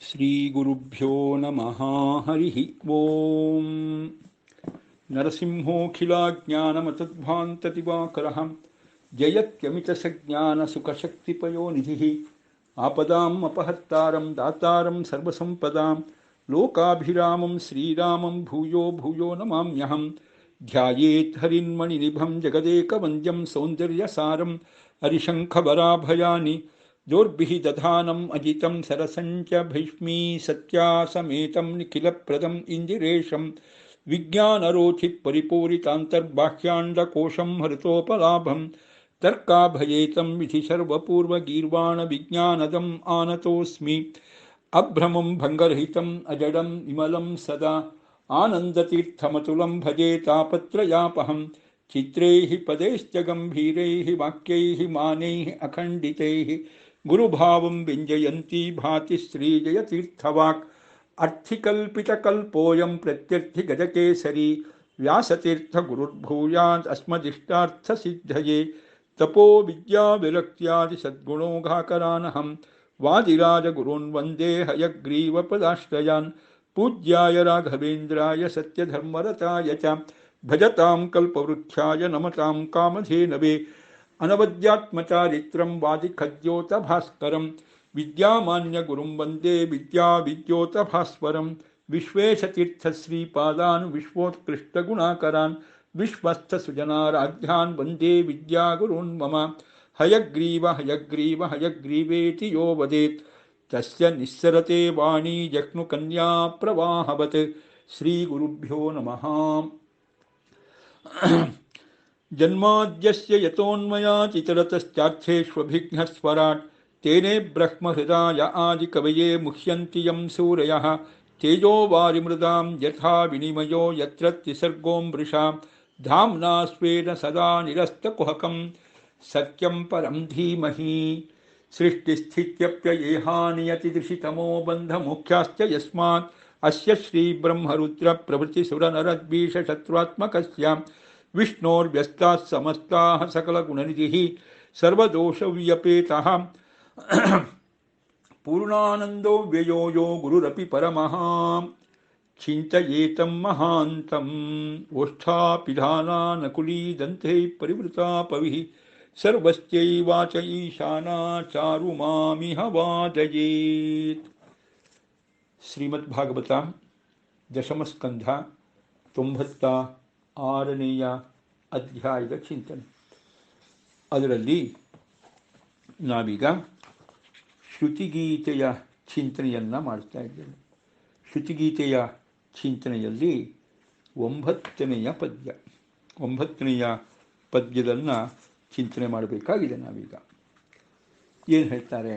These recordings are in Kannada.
ಶ್ರೀಗುರುಭ್ಯೋ ನಮಃ ಹರಿ ಓಂ. ನರಸಿಂಹೋಖಿಲಾಜ್ಞಾನಮತಧ್ವಾಂತತಿವಾಕರಃ ಜಯತ್ಯಮಿತಸಜ್ಞಾನಸುಖಶಕ್ತಿಪಯೋನಿಧಿಃ ಆಪದಾಂ ಅಪಹರ್ತಾರಂ ದಾತಾರಂ ಸರ್ವಸಂಪದಾಂ ಲೋಕಾಭಿರಾಮಂ ಶ್ರೀರಾಮಂ ಭೂಯೋ ಭೂಯೋ ನಮಾಮ್ಯಹಂ. ಧ್ಯಾಯೇತ್ ಹರಿನ್ಮಣಿನಿಭಂ ಜಗದೇಕವಂದ್ಯಂ ಸೌಂದರ್ಯಸಾರಂ ಹರಿಶಂಖವರಾಭಯಾನಿ ದೌರ್ಭಿಃ ದಧಾನಂ ಅಜಿತಂ ಸರಸಂಚ ಭೈಷ್ಮೀ ಸತ್ಯಾಸಮೇತಂ ನಿಖಿಲಪ್ರದಂ ಇಂದಿರೇಶಂ ವಿಜ್ಞಾನರೋಚಿ ಪರಿಪೂರಿತಾಂತರ್ಬಾಹ್ಯಾಂಡಕೋಶಂ ಹೃತೋಪಲಾಭಂ ತರ್ಕಾಭಯೇತಂ ವಿಧಿ ಸರ್ವಪೂರ್ವಗೀರ್ವಾಣ ವಿಜ್ಞಾನದಂ ಆನತೋಸ್ಮಿ. ಅಭ್ರಮಂ ಭಂಗರಹಿತಂ ಅಜಡಂ ವಿಮಲಂ ಸದಾ ಆನಂದತೀರ್ಥಮತುಲಂ ಭಜೆ ತಾಪತ್ರಯಾಪಹಂ. ಚಿತ್ರೈಃ ಪದೈಶ್ಚ ಗಂಭೀರೈಃ ವಾಕ್ಯೈಃ ಮಾನೈಃ ಅಖಂಡಿತೈಃ ಗುರುಭಾವಂ ವ್ಯಂಜಯಂತಿ ಭಾತಿ ಶ್ರೀಜಯತೀರ್ಥವಾಕ್. ಅರ್ಥಿಕಲ್ಪಿತಕಲ್ಪೋಯಂ ಪ್ರತ್ಯರ್ಥಿ ಗಜಕೇಸರಿ ವ್ಯಾಸತೀರ್ಥ ಗುರುರ್ಭೂಯಾತ್ ಅಸ್ಮದಿಷ್ಟಾರ್ಥಸಿದ್ಧಯೇ. ತಪೋ ವಿದ್ಯಾವಿರಕ್ತ್ಯಾದಿ ಸದ್ಗುಣೋಘಾಕರಾನಹಂ ವಾದಿರಾಜಗುರುನ್ ವಂದೇ ಹಯಗ್ರೀವಪದಾಶ್ರಯಾನ್. ಪೂಜ್ಯಾಯ ರಾಘವೇಂದ್ರಾಯ ಸತ್ಯಧರ್ಮರತಾಯ ಚ ಭಜತಾಂ ಕಲ್ಪವೃಕ್ಷಾಯ ನಮತಾಂ ಕಾಮಧೇನವೇ. ಅನವದ್ಯಾತ್ಮಚಾರಿತ್ರಂ ವಾದಿಖದ್ಯೋತಭಾಸ್ಕರಂ ವಿದ್ಯಾಮಾನ್ಯಗುರುಂ ವಂದೇ ವಿದ್ಯಾವಿದ್ಯೋತಭಾಸ್ವರಂ. ವಿಶ್ವೇಶತೀರ್ಥಶ್ರೀಪಾದಾನ್ ವಿಶ್ವೋತ್ಕೃಷ್ಟಗುಣಾಕರಾನ್ ವಿಶ್ವಸ್ಥಸುಜನಾರಾಧ್ಯಾನ್ ವಂದೇ ವಿದ್ಯಾಗುರುನ್ ಮಮ. ಹಯಗ್ರೀವ ಹಯಗ್ರೀವ ಹಯಗ್ರೀವೇತಿ ಯೋ ವದೇತ್ ತಸ್ಯ ನಿಸ್ಸರತೆ ವಾಣಿ ಜಕ್ನುಕನ್ಯಾ ಪ್ರವಾಹವತ್. ಶ್ರೀಗುರುಭ್ಯೋ ನಮಃ. ಜನ್ಮಾದ್ಯಸ್ಯ ಯತೋನ್ಮಯಾಚಿತರತಶ್ಚಾರ್ಥೇಷ್ವಭಿಘ್ನಸ್ವರಾಟ್ ತೇನೇ ಬ್ರಹ್ಮಹೃದಾಯ ಆದಿಕವಯೇ ಮುಹ್ಯಂತಿ ಯಂ ಸೂರಯಃ. ತೇಜೋ ವಾರಿಮೃದಾಂ ಯಥಾ ವಿನಿಮಯೋ ಯತ್ರ ತ್ರಿಸರ್ಗೋ ಮೃಷಾ. ಧಾಮ್ನಾ ಸ್ವೇನ ಸದಾ ನಿರಸ್ತಕುಹಕಂ ಸತ್ಯಂ ಪರಂ ಧೀಮಹಿ. ಸೃಷ್ಟಿಸ್ಥಿತ್ಯಪ್ಯಯೇಹಾನಿಯತಿದೃಶಿತಮೋ ಬಂಧಮೋಕ್ಷಾಶ್ಚ ಯಸ್ಮಾತ್ ಅಸ್ಯ ಶ್ರೀಬ್ರಹ್ಮರುದ್ರ ಪ್ರಭೃತಿಸುರನರದ್ವೀಷಶತ್ರುತ್ಮಕಸ್ಯ ವಿಷ್ಣೋರ್ವ್ಯಸ್ತಾಃ ಸಮಸ್ತಾಃ ಸಕಲಗುಣನಿಧಿಃ ಸರ್ವದೋಷವ್ಯಪೇತಃ ಪೂರ್ಣಾನಂದೋ ವ್ಯಯೋ ಯೋ ಗುರುರಪಿ ಪರಮಃ. ಚಿಂತಯೇತಂ ಮಹಾಂತಂ ಓಷ್ಠಾಪಿಧಾನಾನಕುಲೀದಂತೇ ಪರಿವೃತಾಪವಿಃ ಸರ್ವಸ್ಯೈವಾಚ ಈಶಾನಾ ಚಾರುಮಾಮಿಹ ವಾದಯೇತ್. ಶ್ರೀಮದ್ಭಾಗವತ ದಶಮಸ್ಕಂಧ 96ನೇಯ ಅಧ್ಯಾಯದ ಚಿಂತನೆ. ಅದರಲ್ಲಿ ನಾವೀಗ ಶ್ರುತಿಗೀತೆಯ ಚಿಂತನೆಯನ್ನು ಮಾಡ್ತಾ ಇದ್ದೇವೆ. ಶ್ರುತಿಗೀತೆಯ ಚಿಂತನೆಯಲ್ಲಿ 9ನೇಯ ಪದ್ಯ, 9ನೇಯ ಪದ್ಯದನ್ನು ಚಿಂತನೆ ಮಾಡಬೇಕಾಗಿದೆ. ನಾವೀಗ ಏನು ಹೇಳ್ತಾರೆ?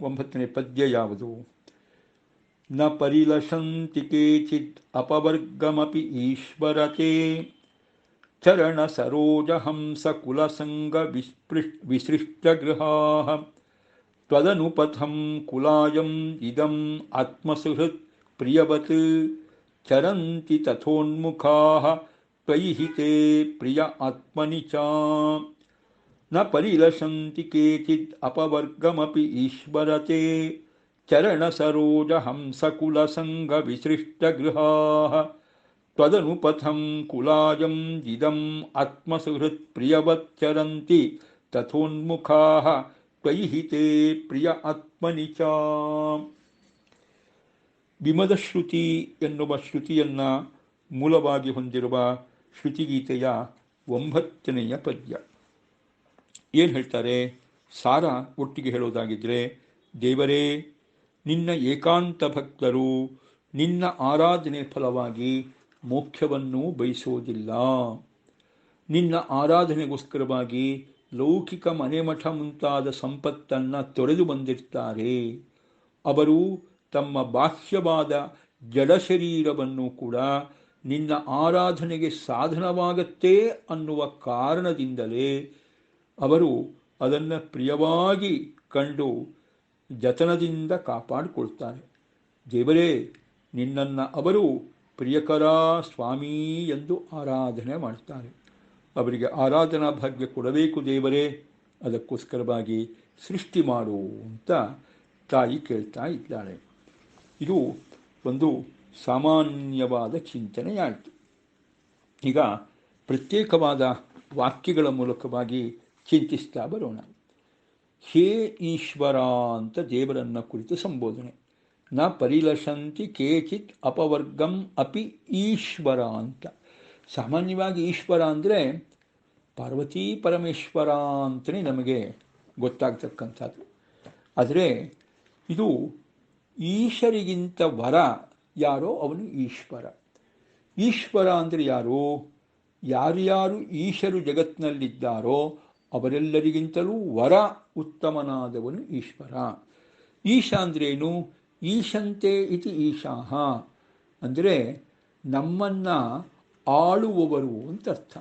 9ನೇ ಪದ್ಯ ಯಾವುದು? ನ ಪರಿಲಶಂತಿ ಕೇಚಿತ್ ಅಪವರ್ಗಮಪಿ ಈಶ್ವರತೆ ಚರಣ ಸರೋಜ ಹಂಸ ಕುಲಸಂಗ ವಿಸೃಷ್ಟಗೃಹಾಃ. ತ್ವದನುಪಥಂ ಕುಲಾಯಂ ಇದಂ ಆತ್ಮಸುಹೃತ್ ಪ್ರಿಯವತ್ ಚರಂತಿ ತಥೋನ್ಮುಖಾಃ ತ್ವಯಿ ತೇ ಪ್ರಿಯ ಆತ್ಮನಿ ಚ. ನ ಪರಿಲಶಂತಿ ಕೇಚಿತ್ ಅಪವರ್ಗಮಪಿ ಈಶ್ವರತೆ ಚರಣ ಸರೋಜ ಹಂಸ ಕುಲಸಂಗ ವಿಸೃಷ್ಟಗೃಹಾಃ. ತ್ವದನುಪಥಂ ಕುಲಾಯಂ ಇದಂ ಆತ್ಮಸುಹೃತ್ ಪ್ರಿಯವತ್ ಚರಂತಿ ತಥೋನ್ಮುಖಾಃ ತ್ವಯಿ ತೇ ಪ್ರಿಯ ಆತ್ಮನಿ ಚ. ವಿಮದ ಶ್ರುತಿ ಎನ್ನುವ ಶ್ರುತಿಯನ್ನು ಮೂಲವಾಗಿ ಹೊಂದಿರುವ ಶ್ರುತಿಗೀತೆಯ 9ನೇಯ ಪದ್ಯ. ಏನು ಹೇಳ್ತಾರೆ? ಸಾರ ಒಟ್ಟಿಗೆ ಹೇಳೋದಾಗಿದ್ದರೆ, ದೇವರೇ, ನಿನ್ನ ಏಕಾಂತ ಭಕ್ತರು ನಿನ್ನ ಆರಾಧನೆ ಫಲವಾಗಿ ಮೋಕ್ಷವನ್ನು ಬಯಸೋದಿಲ್ಲ. ನಿನ್ನ ಆರಾಧನೆಗೋಸ್ಕರವಾಗಿ ಲೌಕಿಕ ಮನೆಮಠ ಮುಂತಾದ ಸಂಪತ್ತನ್ನು ತೊರೆದು ಬಂದಿರ್ತಾರೆ. ಅವರು ತಮ್ಮ ಬಾಹ್ಯವಾದ ಜಡಶರೀರವನ್ನು ಕೂಡ ನಿನ್ನ ಆರಾಧನೆಗೆ ಸಾಧನವಾಗತ್ತೆ ಅನ್ನುವ ಕಾರಣದಿಂದಲೇ ಅವರು ಅದನ್ನು ಪ್ರಿಯವಾಗಿ ಕಂಡು ಜತನದಿಂದ ಕಾಪಾಡಿಕೊಳ್ತಾರೆ. ದೇವರೇ, ನಿನ್ನನ್ನು ಅವರು ಪ್ರಿಯಕರ ಸ್ವಾಮಿ ಎಂದು ಆರಾಧನೆ ಮಾಡ್ತಾರೆ. ಅವರಿಗೆ ಆರಾಧನಾ ಭಾಗ್ಯ ಕೊಡಬೇಕು ದೇವರೇ, ಅದಕ್ಕೋಸ್ಕರವಾಗಿ ಸೃಷ್ಟಿ ಮಾಡು ಅಂತ ತಾಯಿ ಕೇಳ್ತಾ ಇದ್ದಾಳೆ. ಇದು ಒಂದು ಸಾಮಾನ್ಯವಾದ ಚಿಂತನೆಯಾಯಿತು. ಈಗ ಪ್ರತ್ಯೇಕವಾದ ವಾಕ್ಯಗಳ ಮೂಲಕವಾಗಿ ಚಿಂತಿಸ್ತಾ ಬರೋಣ. ಹೇ ಈಶ್ವರ ಅಂತ ದೇವರನ್ನ ಕುರಿತು ಸಂಬೋಧನೆ. ನ ಪರಿಲಶಂತಿ ಕೇಚಿತ್ ಅಪವರ್ಗಂ ಅಪಿ ಈಶ್ವರ ಅಂತ. ಸಾಮಾನ್ಯವಾಗಿ ಈಶ್ವರ ಅಂದರೆ ಪಾರ್ವತೀ ಪರಮೇಶ್ವರ ಅಂತಲೇ ನಮಗೆ ಗೊತ್ತಾಗ್ತಕ್ಕಂಥದ್ದು. ಆದರೆ ಇದು ಈಶರಿಗಿಂತ ವರ ಯಾರೋ ಅವನು ಈಶ್ವರ. ಈಶ್ವರ ಅಂದರೆ ಯಾರು? ಯಾರ್ಯಾರು ಈಶರು ಜಗತ್ತಿನಲ್ಲಿದ್ದಾರೋ ಅವರೆಲ್ಲರಿಗಿಂತಲೂ ವರ ಉತ್ತಮನಾದವನು ಈಶ್ವರ. ಈಶ ಅಂದ್ರೇನು? ಈಶಂತೆ ಇತಿ ಈಶಾಹ ಅಂದರೆ ನಮ್ಮನ್ನು ಆಳುವವರು ಅಂತ ಅರ್ಥ.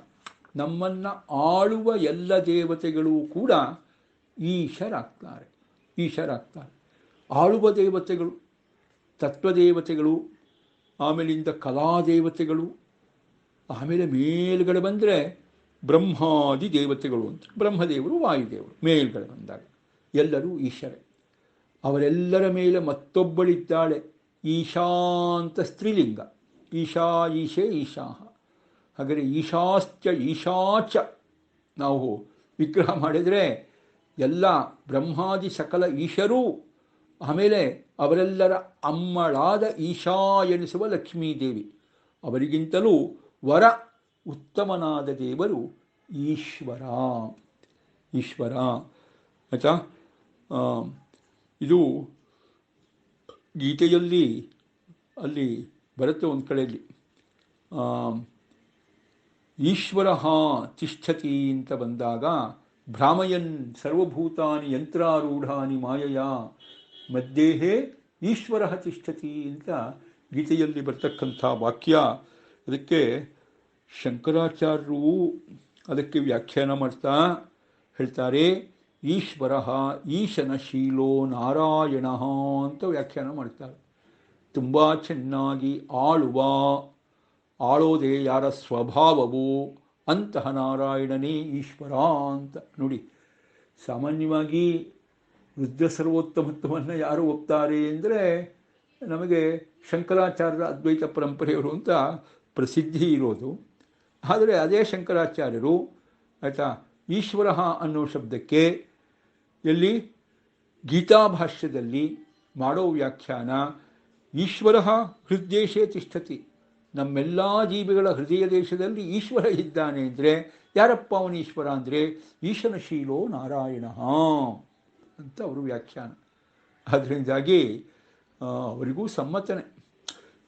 ನಮ್ಮನ್ನು ಆಳುವ ಎಲ್ಲ ದೇವತೆಗಳು ಕೂಡ ಈಶರಾಗ್ತಾರೆ. ಆಳುವ ದೇವತೆಗಳು, ತತ್ವದೇವತೆಗಳು, ಆಮೇಲಿಂದ ಕಲಾದೇವತೆಗಳು, ಆಮೇಲೆ ಮೇಲ್ಗಡೆ ಬಂದರೆ ಬ್ರಹ್ಮಾದಿ ದೇವತೆಗಳು ಅಂತ. ಬ್ರಹ್ಮದೇವರು, ವಾಯುದೇವರು ಮೇಲ್ಗಡೆ ಬಂದಾಗ ಎಲ್ಲರೂ ಈಶ್ವರೇ. ಅವರೆಲ್ಲರ ಮೇಲೆ ಮತ್ತೊಬ್ಬಳಿದ್ದಾಳೆ, ಈಶಾ ಅಂತ ಸ್ತ್ರೀಲಿಂಗ. ಈಶಾ, ಈಶೇ, ಈಶಾಹ. ಹಾಗಾದರೆ ಈಶಾಶ್ಚ ಈಶಾಚ ನಾವು ವಿಗ್ರಹ ಮಾಡಿದರೆ ಎಲ್ಲ ಬ್ರಹ್ಮಾದಿ ಸಕಲ ಈಶರೂ, ಆಮೇಲೆ ಅವರೆಲ್ಲರ ಅಮ್ಮಳಾದ ಈಶಾ ಎನಿಸುವ ಲಕ್ಷ್ಮೀದೇವಿ, ಅವರಿಗಿಂತಲೂ ವರ ಉತ್ತಮನಾದ ದೇವರು ಈಶ್ವರ. ಆಯ್ತಾ? ಇದು ಗೀತೆಯಲ್ಲಿ ಅಲ್ಲಿ ಬರುತ್ತೆ ಒಂದು ಕಡೆಯಲ್ಲಿ, ಈಶ್ವರ ತಿಷ್ಠತಿ ಅಂತ ಬಂದಾಗ ಭ್ರಾಮಯನ್ ಸರ್ವಭೂತಾನಿ ಯಂತ್ರಾರೂಢಾನಿ ಮಾಯಯ ಮಧ್ಯೆ ಈಶ್ವರ ತಿಷ್ಠತಿ ಅಂತ ಗೀತೆಯಲ್ಲಿ ಬರ್ತಕ್ಕಂಥ ವಾಕ್ಯ. ಅದಕ್ಕೆ ಶಂಕರಾಚಾರ್ಯರು ಅದಕ್ಕೆ ವ್ಯಾಖ್ಯಾನ ಮಾಡ್ತಾ ಹೇಳ್ತಾರೆ, ಈಶ್ವರ ಈಶನ ಶೀಲೋ ನಾರಾಯಣ ಅಂತ ವ್ಯಾಖ್ಯಾನ ಮಾಡ್ತಾರೆ. ತುಂಬ ಚೆನ್ನಾಗಿ ಆಳೋದೇ ಯಾರ ಸ್ವಭಾವವು ಅಂತಹ ನಾರಾಯಣನೇ ಈಶ್ವರ ಅಂತ ನೋಡಿ. ಸಾಮಾನ್ಯವಾಗಿ ರುದ್ರ ಸರ್ವೋತ್ತಮತ್ವವನ್ನು ಯಾರು ಒಪ್ತಾರೆ ಅಂದರೆ ನಮಗೆ ಶಂಕರಾಚಾರ್ಯರ ಅದ್ವೈತ ಪರಂಪರೆಯವರು ಅಂತ ಪ್ರಸಿದ್ಧಿ ಇರೋದು. ಆದರೆ ಅದೇ ಶಂಕರಾಚಾರ್ಯರು ಆಯಿತಾ ಈಶ್ವರ ಅನ್ನೋ ಶಬ್ದಕ್ಕೆ ಎಲ್ಲಿ ಗೀತಾಭಾಷ್ಯದಲ್ಲಿ ಮಾಡೋ ವ್ಯಾಖ್ಯಾನ, ಈಶ್ವರ ಹೃದ್ದೇಶೇ ತಿಷ್ಠತಿ, ನಮ್ಮೆಲ್ಲ ಜೀವಿಗಳ ಹೃದಯ ದೇಶದಲ್ಲಿ ಈಶ್ವರ ಇದ್ದಾನೆ ಅಂದರೆ ಯಾರಪ್ಪ ಅವನು ಈಶ್ವರ ಅಂದರೆ ಈಶನ ಶೀಲೋ ನಾರಾಯಣ ಅಂತ ಅವರು ವ್ಯಾಖ್ಯಾನ. ಅದರಿಂದಾಗಿ ಅವರಿಗೂ ಸಮ್ಮತನೆ.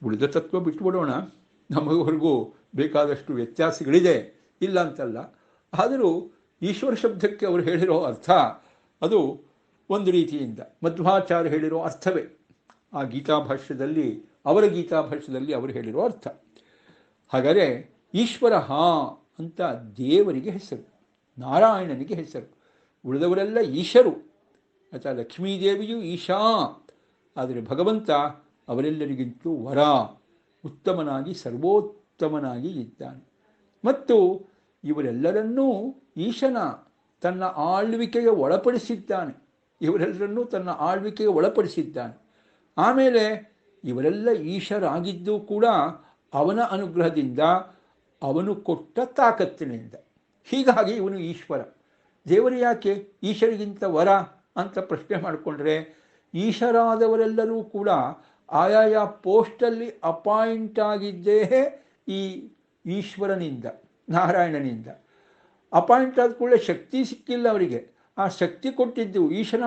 ಉಳಿದ ತತ್ವ ಬಿಟ್ಟುಬಿಡೋಣ, ನಮಗವರೆಗೂ ಬೇಕಾದಷ್ಟು ವ್ಯತ್ಯಾಸಗಳಿದೆ, ಇಲ್ಲ ಅಂತಲ್ಲ. ಆದರೂ ಈಶ್ವರ ಶಬ್ದಕ್ಕೆ ಅವರು ಹೇಳಿರೋ ಅರ್ಥ ಅದು ಒಂದು ರೀತಿಯಿಂದ ಮಧ್ವಾಚಾರ್ಯ ಹೇಳಿರೋ ಅರ್ಥವೇ ಆ ಗೀತಾಭಾಷ್ಯದಲ್ಲಿ, ಅವರ ಗೀತಾಭಾಷ್ಯದಲ್ಲಿ ಅವರು ಹೇಳಿರೋ ಅರ್ಥ. ಹಾಗಾದರೆ ಈಶ್ವರ ಅಂತ ದೇವರಿಗೆ ಹೆಸರು, ನಾರಾಯಣನಿಗೆ ಹೆಸರು. ಉಳಿದವರೆಲ್ಲ ಈಶರು. ಆಯಿತಾ? ಲಕ್ಷ್ಮೀದೇವಿಯು ಈಶಾ, ಆದರೆ ಭಗವಂತ ಅವರೆಲ್ಲರಿಗಿಂತಲೂ ವರ ಉತ್ತಮನಾಗಿ ಸರ್ವೋತ್ತಮನಾಗಿ ಇದ್ದಾನೆ. ಮತ್ತು ಇವರೆಲ್ಲರನ್ನೂ ಈಶನ ತನ್ನ ಆಳ್ವಿಕೆಗೆ ಒಳಪಡಿಸಿದ್ದಾನೆ. ಆಮೇಲೆ ಇವರೆಲ್ಲ ಈಶರಾಗಿದ್ದು ಕೂಡ ಅವನ ಅನುಗ್ರಹದಿಂದ, ಅವನು ಕೊಟ್ಟ ತಾಕತ್ತಿನಿಂದ. ಹೀಗಾಗಿ ಇವನು ಈಶ್ವರ. ದೇವರು ಯಾಕೆ ಈಶರಿಗಿಂತ ವರ ಅಂತ ಪ್ರಶ್ನೆ ಮಾಡಿಕೊಂಡ್ರೆ, ಈಶರಾದವರೆಲ್ಲರೂ ಕೂಡ ಆಯಾಯ ಪೋಸ್ಟಲ್ಲಿ ಅಪಾಯಿಂಟ್ ಆಗಿದ್ದೇ ಈ ಈಶ್ವರನಿಂದ, ನಾರಾಯಣನಿಂದ. ಅಪಾಯಿಂಟ್ ಆದ ಕೂಡಲೇ ಶಕ್ತಿ ಸಿಕ್ಕಿಲ್ಲ ಅವರಿಗೆ. ಆ ಶಕ್ತಿ ಕೊಟ್ಟಿದ್ದು ಈಶನ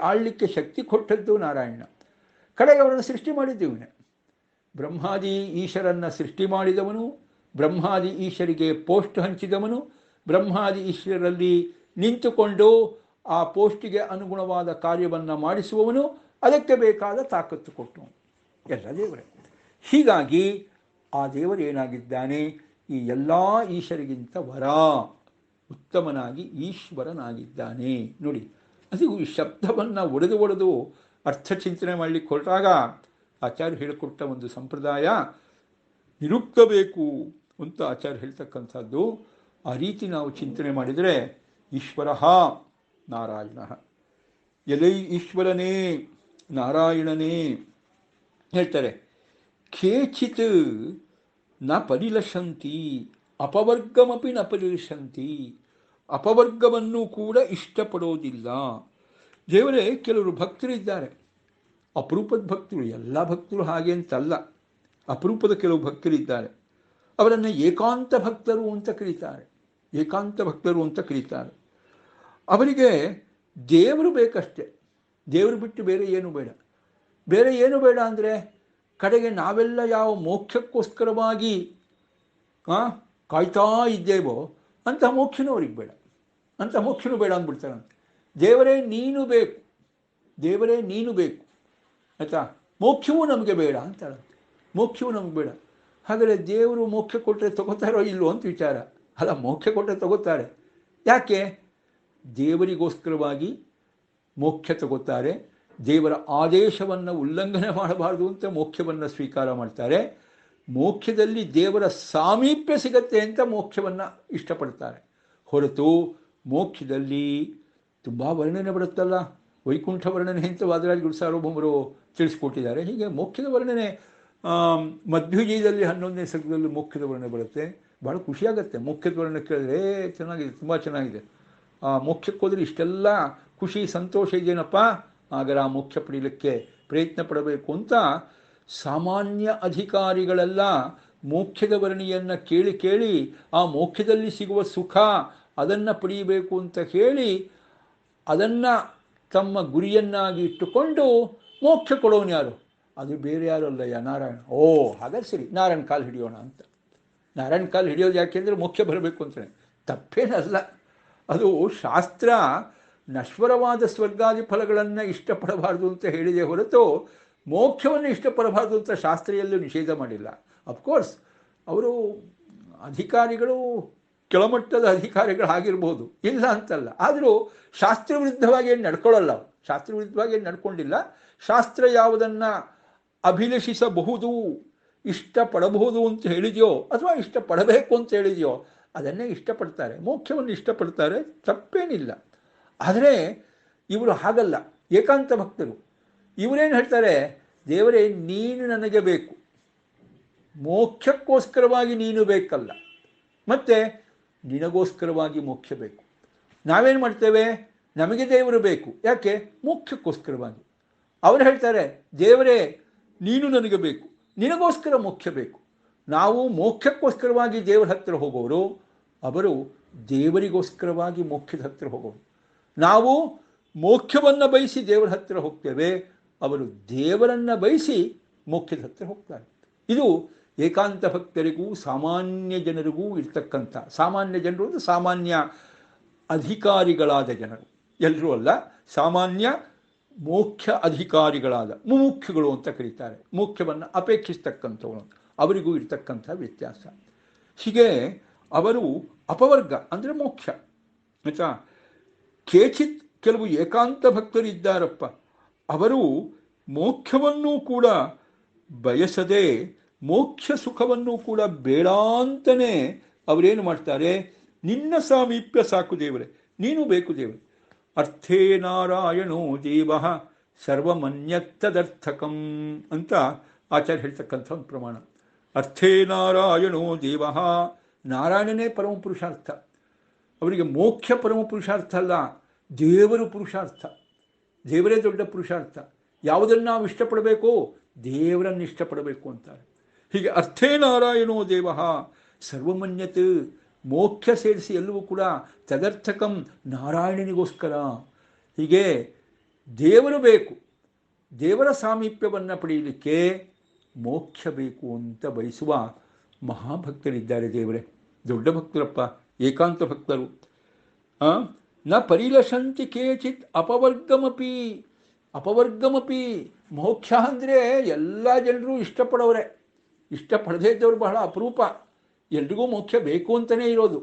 ಆಳಲಿಕ್ಕೆ ಶಕ್ತಿ ಕೊಟ್ಟದ್ದು ನಾರಾಯಣ. ಕಡೆಗೆ ಅವರನ್ನು ಸೃಷ್ಟಿ ಮಾಡಿದ್ದೀವನೇ. ಬ್ರಹ್ಮಾದಿ ಈಶರನ್ನು ಸೃಷ್ಟಿ ಮಾಡಿದವನು, ಬ್ರಹ್ಮಾದಿ ಈಶರಿಗೆ ಪೋಸ್ಟ್ ಹಂಚಿದವನು, ಬ್ರಹ್ಮಾದಿ ಈಶ್ವರಲ್ಲಿ ನಿಂತುಕೊಂಡು ಆ ಪೋಸ್ಟಿಗೆ ಅನುಗುಣವಾದ ಕಾರ್ಯವನ್ನು ಮಾಡಿಸುವವನು, ಅದಕ್ಕೆ ಬೇಕಾದ ತಾಕತ್ತು ಕೊಟ್ಟವನು ಎಲ್ಲ ದೇವರೇ. ಹೀಗಾಗಿ ಆ ದೇವರೇನಾಗಿದ್ದಾನೆ, ಈ ಎಲ್ಲ ಈಶ್ವರಿಗಿಂತ ವರ ಉತ್ತಮನಾಗಿ ಈಶ್ವರನಾಗಿದ್ದಾನೆ. ನೋಡಿ, ಅದು ಈ ಶಬ್ದವನ್ನು ಒಡೆದು ಅರ್ಥ ಚಿಂತನೆ ಮಾಡಲಿಕ್ಕೆ ಹೊರಟಾಗ ಆಚಾರ್ಯ ಹೇಳಿಕೊಟ್ಟ ಒಂದು ಸಂಪ್ರದಾಯ ನಿರುಕ್ತಬೇಕು ಅಂತ ಆಚಾರ್ಯ ಹೇಳ್ತಕ್ಕಂಥದ್ದು. ಆ ರೀತಿ ನಾವು ಚಿಂತನೆ ಮಾಡಿದರೆ ಈಶ್ವರ ನಾರಾಯಣ, ಎಲೈ ಈಶ್ವರನೇ ನಾರಾಯಣನೇ ಹೇಳ್ತಾರೆ, ಕೇಚಿತ್ ನ ಪರಿಲಷಂತಿ ಅಪವರ್ಗಮಪಿ ನ ಪರಿಲಷಂತಿ, ಅಪವರ್ಗವನ್ನು ಕೂಡ ಇಷ್ಟಪಡೋದಿಲ್ಲ. ದೇವರೇ, ಕೆಲವರು ಭಕ್ತರಿದ್ದಾರೆ, ಅಪರೂಪದ ಭಕ್ತರು, ಎಲ್ಲ ಭಕ್ತರು ಹಾಗೆ ಅಂತಲ್ಲ, ಅಪರೂಪದ ಕೆಲವು ಭಕ್ತರಿದ್ದಾರೆ, ಅವರನ್ನು ಏಕಾಂತ ಭಕ್ತರು ಅಂತ ಕರೀತಾರೆ. ಏಕಾಂತ ಭಕ್ತರು ಅಂತ ಕರೀತಾರೆ. ಅವರಿಗೆ ದೇವರು ಬೇಕಷ್ಟೆ, ದೇವರು ಬಿಟ್ಟು ಬೇರೆ ಏನು ಬೇಡ. ಬೇರೆ ಏನು ಬೇಡ ಅಂದರೆ ಕಡೆಗೆ ನಾವೆಲ್ಲ ಯಾವ ಮೋಕ್ಷಕ್ಕೋಸ್ಕರವಾಗಿ ಕಾಯ್ತಾ ಇದ್ದೇವೋ ಅಂಥ ಮೋಕ್ಷನೂ ಅವ್ರಿಗೆ ಬೇಡ, ಅಂಥ ಮೋಕ್ಷನೂ ಬೇಡ ಅಂದ್ಬಿಡ್ತಾರಂತೆ. ದೇವರೇ ನೀನು ಬೇಕು, ದೇವರೇ ನೀನು ಬೇಕು, ಆಯಿತಾ, ಮೋಕ್ಷವೂ ನಮಗೆ ಬೇಡ ಅಂತಾಳಂತೆ. ಮೋಕ್ಷವೂ ನಮಗೆ ಬೇಡ. ಹಾಗಾದರೆ ದೇವರು ಮೋಕ್ಷ ಕೊಟ್ಟರೆ ತಗೋತಾರೋ ಇಲ್ಲೋ ಅಂತ ವಿಚಾರ. ಅಲ್ಲ, ಮೋಕ್ಷ ಕೊಟ್ಟರೆ ತಗೋತಾರೆ. ಯಾಕೆ? ದೇವರಿಗೋಸ್ಕರವಾಗಿ ಮೋಕ್ಷ ತಗೋತಾರೆ. ದೇವರ ಆದೇಶವನ್ನು ಉಲ್ಲಂಘನೆ ಮಾಡಬಾರ್ದು ಅಂತ ಮೋಕ್ಷವನ್ನು ಸ್ವೀಕಾರ ಮಾಡ್ತಾರೆ. ಮೋಕ್ಷದಲ್ಲಿ ದೇವರ ಸಾಮೀಪ್ಯ ಸಿಗತ್ತೆ ಅಂತ ಮೋಕ್ಷವನ್ನು ಇಷ್ಟಪಡ್ತಾರೆ. ಹೊರತು ಮೋಕ್ಷದಲ್ಲಿ ತುಂಬ ವರ್ಣನೆ ಬರುತ್ತಲ್ಲ, ವೈಕುಂಠ ವರ್ಣನೆ ಅಂತ ವಾದರಾಜ ಸಾರ್ವಭೌಮರು ತಿಳಿಸ್ಕೊಟ್ಟಿದ್ದಾರೆ. ಹೀಗೆ ಮೋಕ್ಷದ ವರ್ಣನೆ ಮಧ್ಯುಜೀದಲ್ಲಿ 11ನೇ ಸರ್ಗದಲ್ಲಿ ಮೋಕ್ಷದ ವರ್ಣನೆ ಬರುತ್ತೆ. ಭಾಳ ಖುಷಿಯಾಗತ್ತೆ ಮೋಕ್ಷದ ವರ್ಣನೆ ಕೇಳಿದ್ರೆ. ಚೆನ್ನಾಗಿದೆ, ತುಂಬ ಚೆನ್ನಾಗಿದೆ. ಆ ಮೋಕ್ಷಕ್ಕೆ ಹೋದರೆ ಇಷ್ಟೆಲ್ಲ ಖುಷಿ ಸಂತೋಷ ಇದೆಯೇನಪ್ಪ, ಹಾಗಾದ್ರೆ ಆ ಮೋಕ್ಷ ಪಡೀಲಿಕ್ಕೆ ಪ್ರಯತ್ನ ಪಡಬೇಕು ಅಂತ ಸಾಮಾನ್ಯ ಅಧಿಕಾರಿಗಳೆಲ್ಲ ಮೋಕ್ಷದ ವರ್ಣಿಯನ್ನು ಕೇಳಿ ಕೇಳಿ ಆ ಮೋಕ್ಷದಲ್ಲಿ ಸಿಗುವ ಸುಖ ಅದನ್ನು ಪಡೆಯಬೇಕು ಅಂತ ಹೇಳಿ ಅದನ್ನು ತಮ್ಮ ಗುರಿಯನ್ನಾಗಿ ಇಟ್ಟುಕೊಂಡು ಮೋಕ್ಷ ಕೊಡೋನು ಯಾರು? ಅದು ಬೇರೆ ಯಾರು ಅಲ್ಲಯ್ಯ, ನಾರಾಯಣ. ಓ, ಹಾಗಾದ್ರೆ ಸರಿ, ನಾರಾಯಣ ಕಾಲು ಹಿಡಿಯೋಣ ಅಂತ. ನಾರಾಯಣ ಕಾಲು ಹಿಡಿಯೋದು ಯಾಕೆಂದರೆ ಮೋಕ್ಷ ಬರಬೇಕು ಅಂತಾನೆ. ತಪ್ಪೇನಲ್ಲ. ಅದು ಶಾಸ್ತ್ರ ನಶ್ವರವಾದ ಸ್ವರ್ಗಾದಿ ಫಲಗಳನ್ನು ಇಷ್ಟಪಡಬಾರ್ದು ಅಂತ ಹೇಳಿದೆ ಹೊರತು ಮೋಕ್ಷವನ್ನು ಇಷ್ಟಪಡಬಾರ್ದು ಅಂತ ಶಾಸ್ತ್ರೀಯಲ್ಲೂ ನಿಷೇಧ ಮಾಡಿಲ್ಲ. ಅಫ್ಕೋರ್ಸ್ ಅವರು ಅಧಿಕಾರಿಗಳು ಕೆಳಮಟ್ಟದ ಅಧಿಕಾರಿಗಳಾಗಿರ್ಬೋದು, ಇಲ್ಲ ಅಂತಲ್ಲ. ಆದರೂ ಶಾಸ್ತ್ರವಿರುದ್ಧವಾಗಿ ಏನು ನಡ್ಕೊಳ್ಳಲ್ಲ. ಶಾಸ್ತ್ರವಿರುದ್ಧವಾಗಿ ಏನು ನಡ್ಕೊಂಡಿಲ್ಲ. ಶಾಸ್ತ್ರ ಯಾವುದನ್ನು ಅಭಿಲಷಿಸಬಹುದು, ಇಷ್ಟಪಡಬಹುದು ಅಂತ ಹೇಳಿದೆಯೋ ಅಥವಾ ಇಷ್ಟಪಡಬೇಕು ಅಂತ ಹೇಳಿದೆಯೋ ಅದನ್ನೇ ಇಷ್ಟಪಡ್ತಾರೆ. ಮೋಕ್ಷವನ್ನು ಇಷ್ಟಪಡ್ತಾರೆ, ತಪ್ಪೇನಿಲ್ಲ. ಆದರೆ ಇವರು ಹಾಗಲ್ಲ, ಏಕಾಂತ ಭಕ್ತರು. ಇವರೇನು ಹೇಳ್ತಾರೆ? ದೇವರೇ ನೀನು ನನಗೆ ಬೇಕು, ಮೋಕ್ಷಕ್ಕೋಸ್ಕರವಾಗಿ ನೀನು ಬೇಕಲ್ಲ, ಮತ್ತು ನಿನಗೋಸ್ಕರವಾಗಿ ಮೋಕ್ಷ ಬೇಕು. ನಾವೇನು ಮಾಡ್ತೇವೆ? ನಮಗೆ ದೇವರು ಬೇಕು, ಯಾಕೆ? ಮೋಕ್ಷಕ್ಕೋಸ್ಕರವಾಗಿ. ಅವರು ಹೇಳ್ತಾರೆ, ದೇವರೇ ನೀನು ನನಗೆ ಬೇಕು, ನಿನಗೋಸ್ಕರ ಮೋಕ್ಷ ಬೇಕು. ನಾವು ಮೋಕ್ಷಕ್ಕೋಸ್ಕರವಾಗಿ ದೇವರ ಹತ್ತಿರ ಹೋಗೋರು, ಅವರು ದೇವರಿಗೋಸ್ಕರವಾಗಿ ಮೋಕ್ಷದ ಹತ್ತಿರ ಹೋಗೋರು. ನಾವು ಮೋಕ್ಷವನ್ನು ಬಯಸಿ ದೇವರ ಹತ್ತಿರ ಹೋಗ್ತೇವೆ, ಅವರು ದೇವರನ್ನು ಬಯಸಿ ಮೋಕ್ಷದ ಹತ್ತಿರ ಹೋಗ್ತಾರೆ. ಇದು ಏಕಾಂತ ಭಕ್ತರಿಗೂ ಸಾಮಾನ್ಯ ಜನರಿಗೂ ಇರ್ತಕ್ಕಂಥ, ಸಾಮಾನ್ಯ ಜನರು ಅಂದರೆ ಸಾಮಾನ್ಯ ಅಧಿಕಾರಿಗಳಾದ ಜನರು, ಎಲ್ಲರೂ ಅಲ್ಲ, ಸಾಮಾನ್ಯ ಮೋಕ್ಷ ಅಧಿಕಾರಿಗಳಾದ ಮುಮುಕ್ಷುಗಳು ಅಂತ ಕರೀತಾರೆ. ಮೋಕ್ಷವನ್ನು ಅಪೇಕ್ಷಿಸ್ತಕ್ಕಂಥವರು, ಅವರಿಗೂ ಇರ್ತಕ್ಕಂಥ ವ್ಯತ್ಯಾಸ. ಹೀಗೆ ಅವರು ಅಪವರ್ಗ ಅಂದರೆ ಮೋಕ್ಷ. ಆಯ್ತಾ? ಕೇಚಿತ್ ಕೆಲವು ಏಕಾಂತ ಭಕ್ತರಿದ್ದಾರಪ್ಪ, ಅವರು ಮೋಕ್ಷವನ್ನೂ ಕೂಡ ಬಯಸದೆ ಮೋಕ್ಷ ಸುಖವನ್ನು ಕೂಡ ಬೇಡ ಅಂತಲೇ ಅವರೇನು ಮಾಡ್ತಾರೆ? ನಿನ್ನ ಸಾಮೀಪ್ಯ ಸಾಕು ದೇವರೇ, ನೀನು ಬೇಕು ದೇವರೇ. ಅರ್ಥೇ ನಾರಾಯಣೋ ದೇವ ಸರ್ವಮನ್ಯತ್ತದರ್ಥಕಂ ಅಂತ ಆಚಾರ್ಯ ಹೇಳ್ತಕ್ಕಂಥ ಒಂದು ಪ್ರಮಾಣ. ಅರ್ಥೇ ನಾರಾಯಣೋ ದೇವ, ನಾರಾಯಣನೇ ಪರಮ ಪುರುಷಾರ್ಥ. ಅವರಿಗೆ ಮೋಕ್ಷ ಪರಮ ಪುರುಷಾರ್ಥ ಅಲ್ಲ, ದೇವರು ಪುರುಷಾರ್ಥ. ದೇವರೇ ದೊಡ್ಡ ಪುರುಷಾರ್ಥ. ಯಾವುದನ್ನು ನಾವು ಇಷ್ಟಪಡಬೇಕು? ದೇವರನ್ನು ಇಷ್ಟಪಡಬೇಕು ಅಂತಾರೆ. ಹೀಗೆ ಅರ್ಥೇ ನಾರಾಯಣೋ ದೇವ ಸರ್ವಮನ್ಯತ್, ಮೋಕ್ಷ ಸೇರಿಸಿ ಎಲ್ಲವೂ ಕೂಡ ತದರ್ಥಕಂ, ನಾರಾಯಣನಿಗೋಸ್ಕರ. ಹೀಗೆ ದೇವರು ಬೇಕು, ದೇವರ ಸಾಮೀಪ್ಯವನ್ನು ಪಡೆಯಲಿಕ್ಕೆ ಮೋಕ್ಷ ಬೇಕು ಅಂತ ಬಯಸುವ ಮಹಾಭಕ್ತರಿದ್ದಾರೆ. ದೇವರೇ ದೊಡ್ಡ ಭಕ್ತರಪ್ಪ, ಏಕಾಂತ ಭಕ್ತರು. ನ ಪರಿಲಷಂತಿ ಕೇಚಿತ್ ಅಪವರ್ಗಮಪಿ, ಅಪವರ್ಗಮಪಿ. ಮೋಕ್ಷ ಅಂದರೆ ಎಲ್ಲ ಜನರು ಇಷ್ಟಪಡೋರೆ, ಇಷ್ಟಪಡದೇ ಇದ್ದವರು ಬಹಳ ಅಪರೂಪ. ಎಲ್ರಿಗೂ ಮೋಕ್ಷ ಬೇಕು ಅಂತಲೇ ಇರೋದು.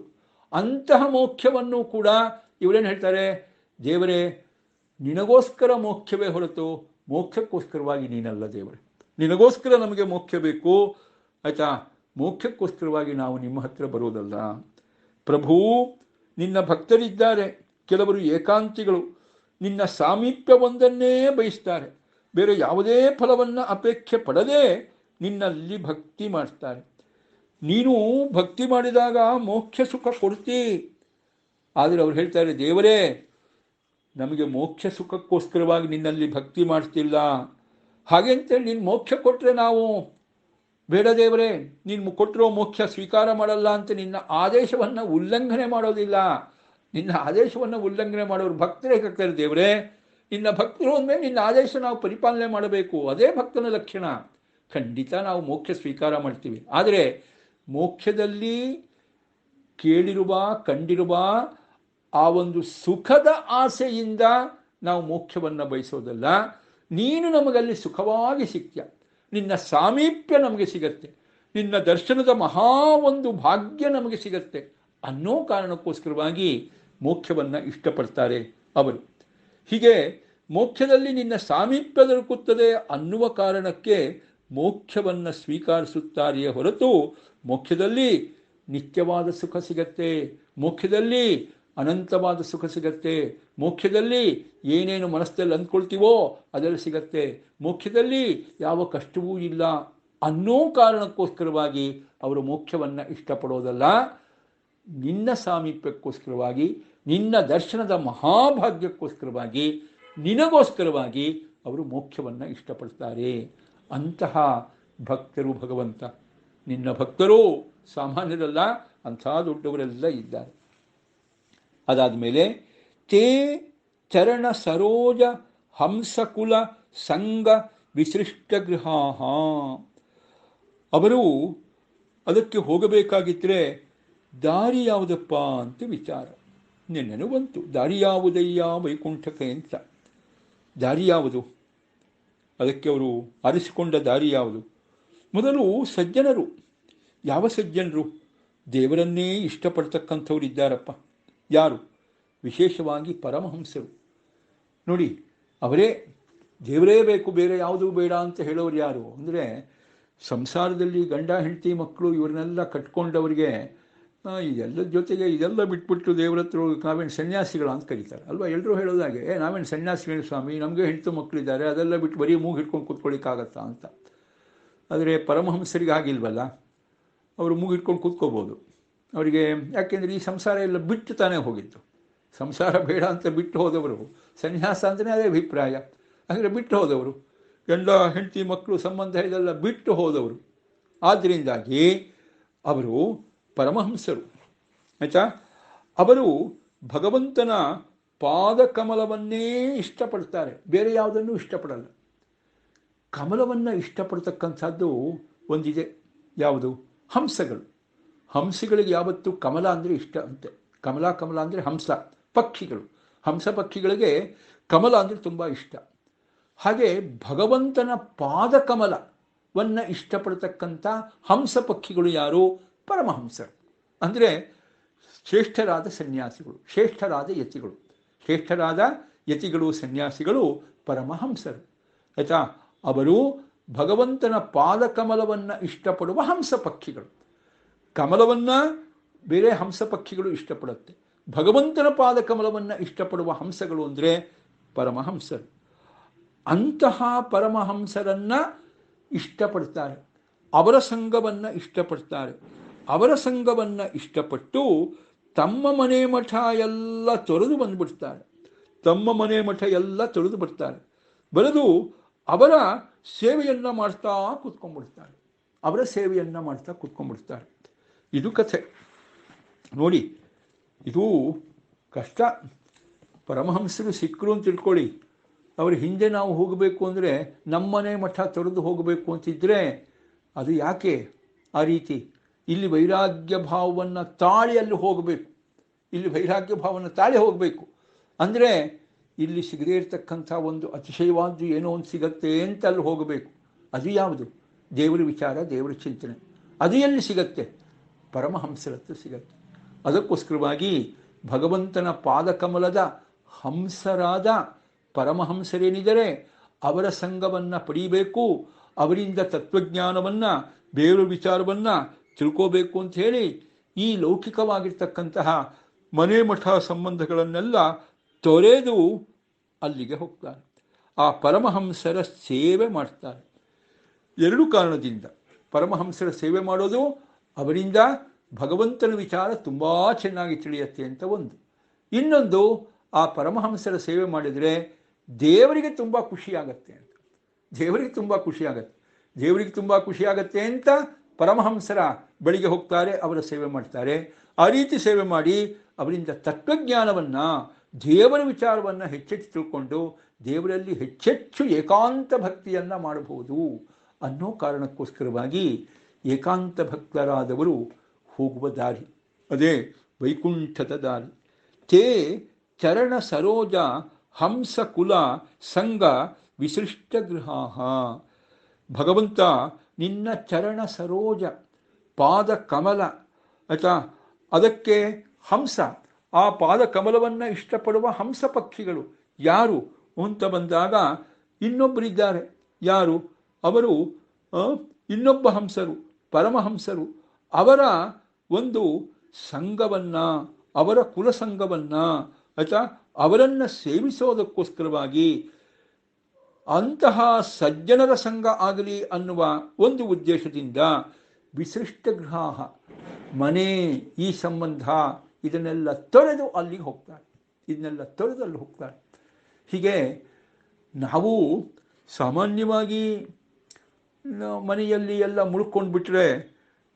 ಅಂತಹ ಮೋಕ್ಷವನ್ನು ಕೂಡ ಇವರೇನು ಹೇಳ್ತಾರೆ? ದೇವರೇ ನಿನಗೋಸ್ಕರ ಮೋಕ್ಷವೇ ಹೊರತು ಮೋಕ್ಷಕ್ಕೋಸ್ಕರವಾಗಿ ನೀನಲ್ಲ ದೇವರೇ, ನಿನಗೋಸ್ಕರ ನಮಗೆ ಮೋಕ್ಷ ಬೇಕು, ಆಯಿತಾ? ಮೋಕ್ಷಕ್ಕೋಸ್ಕರವಾಗಿ ನಾವು ನಿಮ್ಮ ಹತ್ರ ಬರೋದಲ್ಲ. ಪ್ರಭು, ನಿನ್ನ ಭಕ್ತರಿದ್ದಾರೆ, ಕೆಲವರು ಏಕಾಂತಿಗಳು, ನಿನ್ನ ಸಾಮೀಪ್ಯವೊಂದನ್ನೇ ಬಯಸ್ತಾರೆ. ಬೇರೆ ಯಾವುದೇ ಫಲವನ್ನು ಅಪೇಕ್ಷೆ ಪಡದೆ ನಿನ್ನಲ್ಲಿ ಭಕ್ತಿ ಮಾಡ್ತಾರೆ. ನೀನು ಭಕ್ತಿ ಮಾಡಿದಾಗ ಮೋಕ್ಷ ಸುಖ ಕೊಡ್ತಿ. ಆದರೆ ಅವ್ರು ಹೇಳ್ತಾರೆ, ದೇವರೇ ನಮಗೆ ಮೋಕ್ಷ ಸುಖಕ್ಕೋಸ್ಕರವಾಗಿ ನಿನ್ನಲ್ಲಿ ಭಕ್ತಿ ಮಾಡ್ತಿಲ್ಲ, ಹಾಗೆ ಅಂತೇಳಿ ನೀನು ಮೋಕ್ಷ ಕೊಟ್ಟರೆ ನಾವು ಬೇಡ ದೇವರೇ, ನೀನು ಕೊಟ್ಟಿರೋ ಮೋಕ್ಷ ಸ್ವೀಕಾರ ಮಾಡಲ್ಲ ಅಂತ ನಿನ್ನ ಆದೇಶವನ್ನು ಉಲ್ಲಂಘನೆ ಮಾಡೋದಿಲ್ಲ. ನಿನ್ನ ಆದೇಶವನ್ನು ಉಲ್ಲಂಘನೆ ಮಾಡೋರು ಭಕ್ತರೇ ಆಗ್ತಾರೆ. ದೇವರೇ, ನಿನ್ನ ಭಕ್ತರು ಅಂದಮೇಲೆ ನಿನ್ನ ಆದೇಶ ನಾವು ಪರಿಪಾಲನೆ ಮಾಡಬೇಕು, ಅದೇ ಭಕ್ತನ ಲಕ್ಷಣ. ಖಂಡಿತ ನಾವು ಮೋಕ್ಷ ಸ್ವೀಕಾರ ಮಾಡ್ತೀವಿ. ಆದರೆ ಮೋಕ್ಷದಲ್ಲಿ ಕೇಳಿರುವ ಕಂಡಿರುವ ಆ ಒಂದು ಸುಖದ ಆಸೆಯಿಂದ ನಾವು ಮೋಕ್ಷವನ್ನು ಬಯಸೋದಲ್ಲ. ನೀನು ನಮಗಲ್ಲಿ ಸುಖವಾಗಿ ಸಿಗ್ತೀಯ, ನಿನ್ನ ಸಾಮೀಪ್ಯ ನಮಗೆ ಸಿಗತ್ತೆ, ನಿನ್ನ ದರ್ಶನದ ಮಹಾ ಒಂದು ಭಾಗ್ಯ ನಮಗೆ ಸಿಗತ್ತೆ ಅನ್ನೋ ಕಾರಣಕ್ಕೋಸ್ಕರವಾಗಿ ಮೋಕ್ಷವನ್ನು ಇಷ್ಟಪಡ್ತಾರೆ ಅವರು. ಹೀಗೆ ಮೋಕ್ಷದಲ್ಲಿ ನಿನ್ನ ಸಾಮೀಪ್ಯ ದೊರಕುತ್ತದೆ ಅನ್ನುವ ಕಾರಣಕ್ಕೆ ಮೋಕ್ಷವನ್ನು ಸ್ವೀಕರಿಸುತ್ತಾರೆಯೇ ಹೊರತು ಮೋಕ್ಷದಲ್ಲಿ ನಿತ್ಯವಾದ ಸುಖ ಸಿಗತ್ತೆ, ಮೋಕ್ಷದಲ್ಲಿ ಅನಂತವಾದ ಸುಖ ಸಿಗತ್ತೆ, ಮೋಕ್ಷದಲ್ಲಿ ಏನೇನು ಮನಸ್ಸಲ್ಲಿ ಅಂದ್ಕೊಳ್ತೀವೋ ಅದೆಲ್ಲ ಸಿಗತ್ತೆ, ಮೋಕ್ಷದಲ್ಲಿ ಯಾವ ಕಷ್ಟವೂ ಇಲ್ಲ ಅನ್ನೋ ಕಾರಣಕ್ಕೋಸ್ಕರವಾಗಿ ಅವರು ಮೋಕ್ಷವನ್ನು ಇಷ್ಟಪಡೋದಲ್ಲ. ನಿನ್ನ ಸಾಮೀಪ್ಯಕ್ಕೋಸ್ಕರವಾಗಿ, ನಿನ್ನ ದರ್ಶನದ ಮಹಾಭಾಗ್ಯಕ್ಕೋಸ್ಕರವಾಗಿ, ನಿನಗೋಸ್ಕರವಾಗಿ ಅವರು ಮೋಕ್ಷವನ್ನು ಇಷ್ಟಪಡ್ತಾರೆ. ಅಂತಹ ಭಕ್ತರು ಭಗವಂತ. ನಿನ್ನ ಭಕ್ತರು ಸಾಮಾನ್ಯರಲ್ಲ, ಅಂಥ ದೊಡ್ಡವರೆಲ್ಲ ಇದ್ದಾರೆ. ಅದಾದ ಮೇಲೆ ತೇ ಚರಣ ಸರೋಜ ಹಂಸಕುಲ ಸಂಗ ವಿಸೃಷ್ಟ ಗೃಹಾಹ. ಅವರು ಅದಕ್ಕೆ ಹೋಗಬೇಕಾಗಿದ್ದರೆ ದಾರಿ ಯಾವುದಪ್ಪ ಅಂತ ವಿಚಾರ. ನಿನ್ನೆನೂ ಬಂತು, ದಾರಿ ಯಾವುದಯ್ಯ ವೈಕುಂಠಕ್ಕೆ ಅಂತ. ದಾರಿ ಯಾವುದು? ಅದಕ್ಕೆ ಅವರು ಆರಿಸಿಕೊಂಡ ದಾರಿ ಯಾವುದು? ಮೊದಲು ಸಜ್ಜನರು. ಯಾವ ಸಜ್ಜನರು? ದೇವರನ್ನೇ ಇಷ್ಟಪಡ್ತಕ್ಕಂಥವ್ರು ಇದ್ದಾರಪ್ಪ. ಯಾರು? ವಿಶೇಷವಾಗಿ ಪರಮಹಂಸರು. ನೋಡಿ, ಅವರೇ ದೇವರೇ ಬೇಕು, ಬೇರೆ ಯಾವುದೂ ಬೇಡ ಅಂತ ಹೇಳೋರು ಯಾರು ಅಂದರೆ, ಸಂಸಾರದಲ್ಲಿ ಗಂಡ ಹೆಂಡತಿ ಮಕ್ಕಳು ಇವರನ್ನೆಲ್ಲ ಕಟ್ಕೊಂಡವರಿಗೆ ಇದೆಲ್ಲ ಜೊತೆಗೆ ಇದೆಲ್ಲ ಬಿಟ್ಬಿಟ್ಟು ದೇವರ ಹತ್ರ ನಾವೇನು ಸನ್ಯಾಸಿಗಳ ಅಂತ ಕರೀತಾರೆ ಅಲ್ವಾ? ಎಲ್ಲರೂ ಹೇಳೋದಾಗೆ, ನಾವೇನು ಸನ್ಯಾಸಿಗಳು ಸ್ವಾಮಿ, ನಮಗೆ ಹೆಂಡತಿ ಮಕ್ಕಳಿದ್ದಾರೆ, ಅದೆಲ್ಲ ಬಿಟ್ಟು ಬರೀ ಮೂಗು ಹಿಡ್ಕೊಂಡು ಕೂತ್ಕೊಳ್ಳಿಕ್ಕಾಗತ್ತಾ ಅಂತ. ಆದರೆ ಪರಮಹಂಸರಿಗೆ ಆಗಿಲ್ವಲ್ಲ, ಅವರು ಮೂಗು ಹಿಡ್ಕೊಂಡು ಕೂತ್ಕೋಬೋದು ಅವರಿಗೆ. ಯಾಕೆಂದರೆ ಈ ಸಂಸಾರ ಎಲ್ಲ ಬಿಟ್ಟು ತಾನೇ ಹೋಗಿತ್ತು. ಸಂಸಾರ ಬೇಡ ಅಂತ ಬಿಟ್ಟು ಹೋದವರು, ಸನ್ಯಾಸ ಅಂತಲೇ ಅದೇ ಅಭಿಪ್ರಾಯ. ಅಂದರೆ ಬಿಟ್ಟು ಹೋದವರು, ಗಂಡ ಹೆಂಡತಿ ಮಕ್ಕಳು ಸಂಬಂಧ ಇದೆಲ್ಲ ಬಿಟ್ಟು ಹೋದವರು. ಆದ್ದರಿಂದಾಗಿ ಅವರು ಪರಮಹಂಸರು. ಆಯಿತಾ? ಅವರು ಭಗವಂತನ ಪಾದಕಮಲವನ್ನೇ ಇಷ್ಟಪಡ್ತಾರೆ, ಬೇರೆ ಯಾವುದನ್ನು ಇಷ್ಟಪಡಲ್ಲ. ಕಮಲವನ್ನು ಇಷ್ಟಪಡ್ತಕ್ಕಂಥದ್ದು ಒಂದಿದೆ. ಯಾವುದು? ಹಂಸಗಳು. ಹಂಸಗಳಿಗೆ ಯಾವತ್ತೂ ಕಮಲ ಅಂದರೆ ಇಷ್ಟ ಅಂತೆ. ಕಮಲ ಅಂದರೆ ಹಂಸ ಪಕ್ಷಿಗಳು. ಹಂಸ ಪಕ್ಷಿಗಳಿಗೆ ಕಮಲ ಅಂದರೆ ತುಂಬ ಇಷ್ಟ. ಹಾಗೆ ಭಗವಂತನ ಪಾದಕಮಲವನ್ನು ಇಷ್ಟಪಡ್ತಕ್ಕಂಥ ಹಂಸ ಪಕ್ಷಿಗಳು ಯಾರು? ಪರಮಹಂಸರು. ಅಂದರೆ ಶ್ರೇಷ್ಠರಾದ ಸನ್ಯಾಸಿಗಳು, ಶ್ರೇಷ್ಠರಾದ ಯತಿಗಳು. ಶ್ರೇಷ್ಠರಾದ ಯತಿಗಳು ಸನ್ಯಾಸಿಗಳು ಪರಮಹಂಸರು. ಆಯಿತಾ? ಅವರು ಭಗವಂತನ ಪಾದಕಮಲವನ್ನು ಇಷ್ಟಪಡುವ ಹಂಸ ಪಕ್ಷಿಗಳು. ಕಮಲವನ್ನು ಬೇರೆ ಹಂಸ ಪಕ್ಷಿಗಳು ಇಷ್ಟಪಡುತ್ತೆ, ಭಗವಂತನ ಪಾದಕಮಲವನ್ನು ಇಷ್ಟಪಡುವ ಹಂಸಗಳು ಅಂದರೆ ಪರಮಹಂಸರು. ಅಂತಹ ಪರಮಹಂಸರನ್ನು ಇಷ್ಟಪಡ್ತಾರೆ, ಅವರ ಸಂಘವನ್ನು ಇಷ್ಟಪಡ್ತಾರೆ. ಅವರ ಸಂಘವನ್ನು ಇಷ್ಟಪಟ್ಟು ತಮ್ಮ ಮನೆ ಮಠ ಎಲ್ಲ ತೊರೆದು ಬಂದುಬಿಡ್ತಾರೆ. ತಮ್ಮ ಮನೆ ಮಠ ಎಲ್ಲ ತೊರೆದು ಬರ್ತಾರೆ. ಬರೆದು ಅವರ ಸೇವೆಯನ್ನು ಮಾಡ್ತಾ ಕೂತ್ಕೊಂಡ್ಬಿಡ್ತಾರೆ. ಅವರ ಸೇವೆಯನ್ನು ಮಾಡ್ತಾ ಕೂತ್ಕೊಂಡ್ಬಿಡ್ತಾರೆ. ಇದು ಕಥೆ ನೋಡಿ. ಇದು ಕಷ್ಟ. ಪರಮಹಂಸರು ಸಿಕ್ಕರು ಅಂತ ತಿಳ್ಕೊಳ್ಳಿ, ಅವ್ರ ಹಿಂದೆ ನಾವು ಹೋಗಬೇಕು ಅಂದರೆ ನಮ್ಮನೆ ಮಠ ತೊರೆದು ಹೋಗಬೇಕು ಅಂತಿದ್ದರೆ ಅದು ಯಾಕೆ ಆ ರೀತಿ? ಇಲ್ಲಿ ವೈರಾಗ್ಯ ಭಾವವನ್ನು ತಾಳಿ ಅಲ್ಲಿ ಹೋಗಬೇಕು. ಇಲ್ಲಿ ವೈರಾಗ್ಯ ಭಾವವನ್ನು ತಾಳಿ ಹೋಗಬೇಕು ಅಂದರೆ ಇಲ್ಲಿ ಸಿಗದೇ ಇರತಕ್ಕಂಥ ಒಂದು ಅತಿಶಯವಾದ್ದು ಏನೋ ಒಂದು ಸಿಗತ್ತೆ ಅಂತ ಅಲ್ಲಿ ಹೋಗಬೇಕು. ಅದು ಯಾವುದು? ದೇವರ ವಿಚಾರ, ದೇವರ ಚಿಂತನೆ. ಅದು ಎಲ್ಲಿ ಸಿಗತ್ತೆ? ಪರಮಹಂಸರ ಹತ್ರ ಸಿಗತ್ತೆ. ಅದಕ್ಕೋಸ್ಕರವಾಗಿ ಭಗವಂತನ ಪಾದಕಮಲದ ಹಂಸರಾದ ಪರಮಹಂಸರೇನಿದ್ದಾರೆ ಅವರ ಸಂಘವನ್ನು ಪಡೀಬೇಕು, ಅವರಿಂದ ತತ್ವಜ್ಞಾನವನ್ನು, ಬೇರೆ ವಿಚಾರವನ್ನು ತಿಳ್ಕೋಬೇಕು ಅಂತ ಹೇಳಿ ಈ ಲೌಕಿಕವಾಗಿರ್ತಕ್ಕಂತಹ ಮನೆ ಮಠ ಸಂಬಂಧಗಳನ್ನೆಲ್ಲ ತೊರೆದು ಅಲ್ಲಿಗೆ ಹೋಗ್ತಾರೆ. ಆ ಪರಮಹಂಸರ ಸೇವೆ ಮಾಡ್ತಾರೆ. ಎರಡು ಕಾರಣದಿಂದ. ಪರಮಹಂಸರ ಸೇವೆ ಮಾಡೋದು ಅವರಿಂದ ಭಗವಂತನ ವಿಚಾರ ತುಂಬ ಚೆನ್ನಾಗಿ ತಿಳಿಯುತ್ತೆ ಅಂತ ಒಂದು. ಇನ್ನೊಂದು, ಆ ಪರಮಹಂಸರ ಸೇವೆ ಮಾಡಿದರೆ ದೇವರಿಗೆ ತುಂಬ ಖುಷಿಯಾಗತ್ತೆ ಅಂತ. ದೇವರಿಗೆ ತುಂಬ ಖುಷಿಯಾಗತ್ತೆ. ದೇವರಿಗೆ ತುಂಬ ಖುಷಿಯಾಗತ್ತೆ ಅಂತ ಪರಮಹಂಸರ ಬಳಿಗೆ ಹೋಗ್ತಾರೆ, ಅವರ ಸೇವೆ ಮಾಡ್ತಾರೆ. ಆ ರೀತಿ ಸೇವೆ ಮಾಡಿ ಅವರಿಂದ ತತ್ವಜ್ಞಾನವನ್ನು, ದೇವರ ವಿಚಾರವನ್ನು ಹೆಚ್ಚೆಚ್ಚು ತಿಳ್ಕೊಂಡು ದೇವರಲ್ಲಿ ಹೆಚ್ಚೆಚ್ಚು ಏಕಾಂತ ಭಕ್ತಿಯನ್ನು ಮಾಡಬಹುದು ಅನ್ನೋ ಕಾರಣಕ್ಕೋಸ್ಕರವಾಗಿ ಏಕಾಂತ ಭಕ್ತರಾದವರು ಹೋಗುವ ದಾರಿ ಅದೇ ವೈಕುಂಠದ ದಾರಿ. ತೇ ಚರಣ ಸರೋಜ ಹಂಸ ಕುಲ ಸಂಗ ವಿಸೃಷ್ಟ ಗೃಹಾಹ. ಭಗವಂತ ನಿನ್ನ ಚರಣ ಸರೋಜ, ಪಾದ ಕಮಲ, ಆಯ್ತಾ, ಅದಕ್ಕೆ ಹಂಸ, ಆ ಪಾದ ಕಮಲವನ್ನು ಇಷ್ಟಪಡುವ ಹಂಸ ಪಕ್ಷಿಗಳು ಯಾರು ಅಂತ ಬಂದಾಗ ಇನ್ನೊಬ್ಬರಿದ್ದಾರೆ. ಯಾರು ಅವರು? ಇನ್ನೊಬ್ಬ ಹಂಸರು, ಪರಮಹಂಸರು. ಅವರ ಒಂದು ಸಂಘವನ್ನು, ಅವರ ಕುಲಸಂಘವನ್ನು, ಆಯ್ತಾ, ಅವರನ್ನು ಸೇವಿಸೋದಕ್ಕೋಸ್ಕರವಾಗಿ ಅಂತಹ ಸಜ್ಜನರ ಸಂಘ ಆಗಲಿ ಅನ್ನುವ ಒಂದು ಉದ್ದೇಶದಿಂದ ವಿಸೃಷ್ಟ ಗೃಹ, ಮನೆ, ಈ ಸಂಬಂಧ ಇದನ್ನೆಲ್ಲ ತೊರೆದು ಅಲ್ಲಿಗೆ ಹೋಗ್ತಾರೆ. ಇದನ್ನೆಲ್ಲ ತೊರೆದು ಅಲ್ಲಿ ಹೋಗ್ತಾರೆ. ಹೀಗೆ ನಾವು ಸಾಮಾನ್ಯವಾಗಿ ಮನೆಯಲ್ಲಿ ಎಲ್ಲ ಮುಳ್ಕೊಂಡು ಬಿಟ್ಟರೆ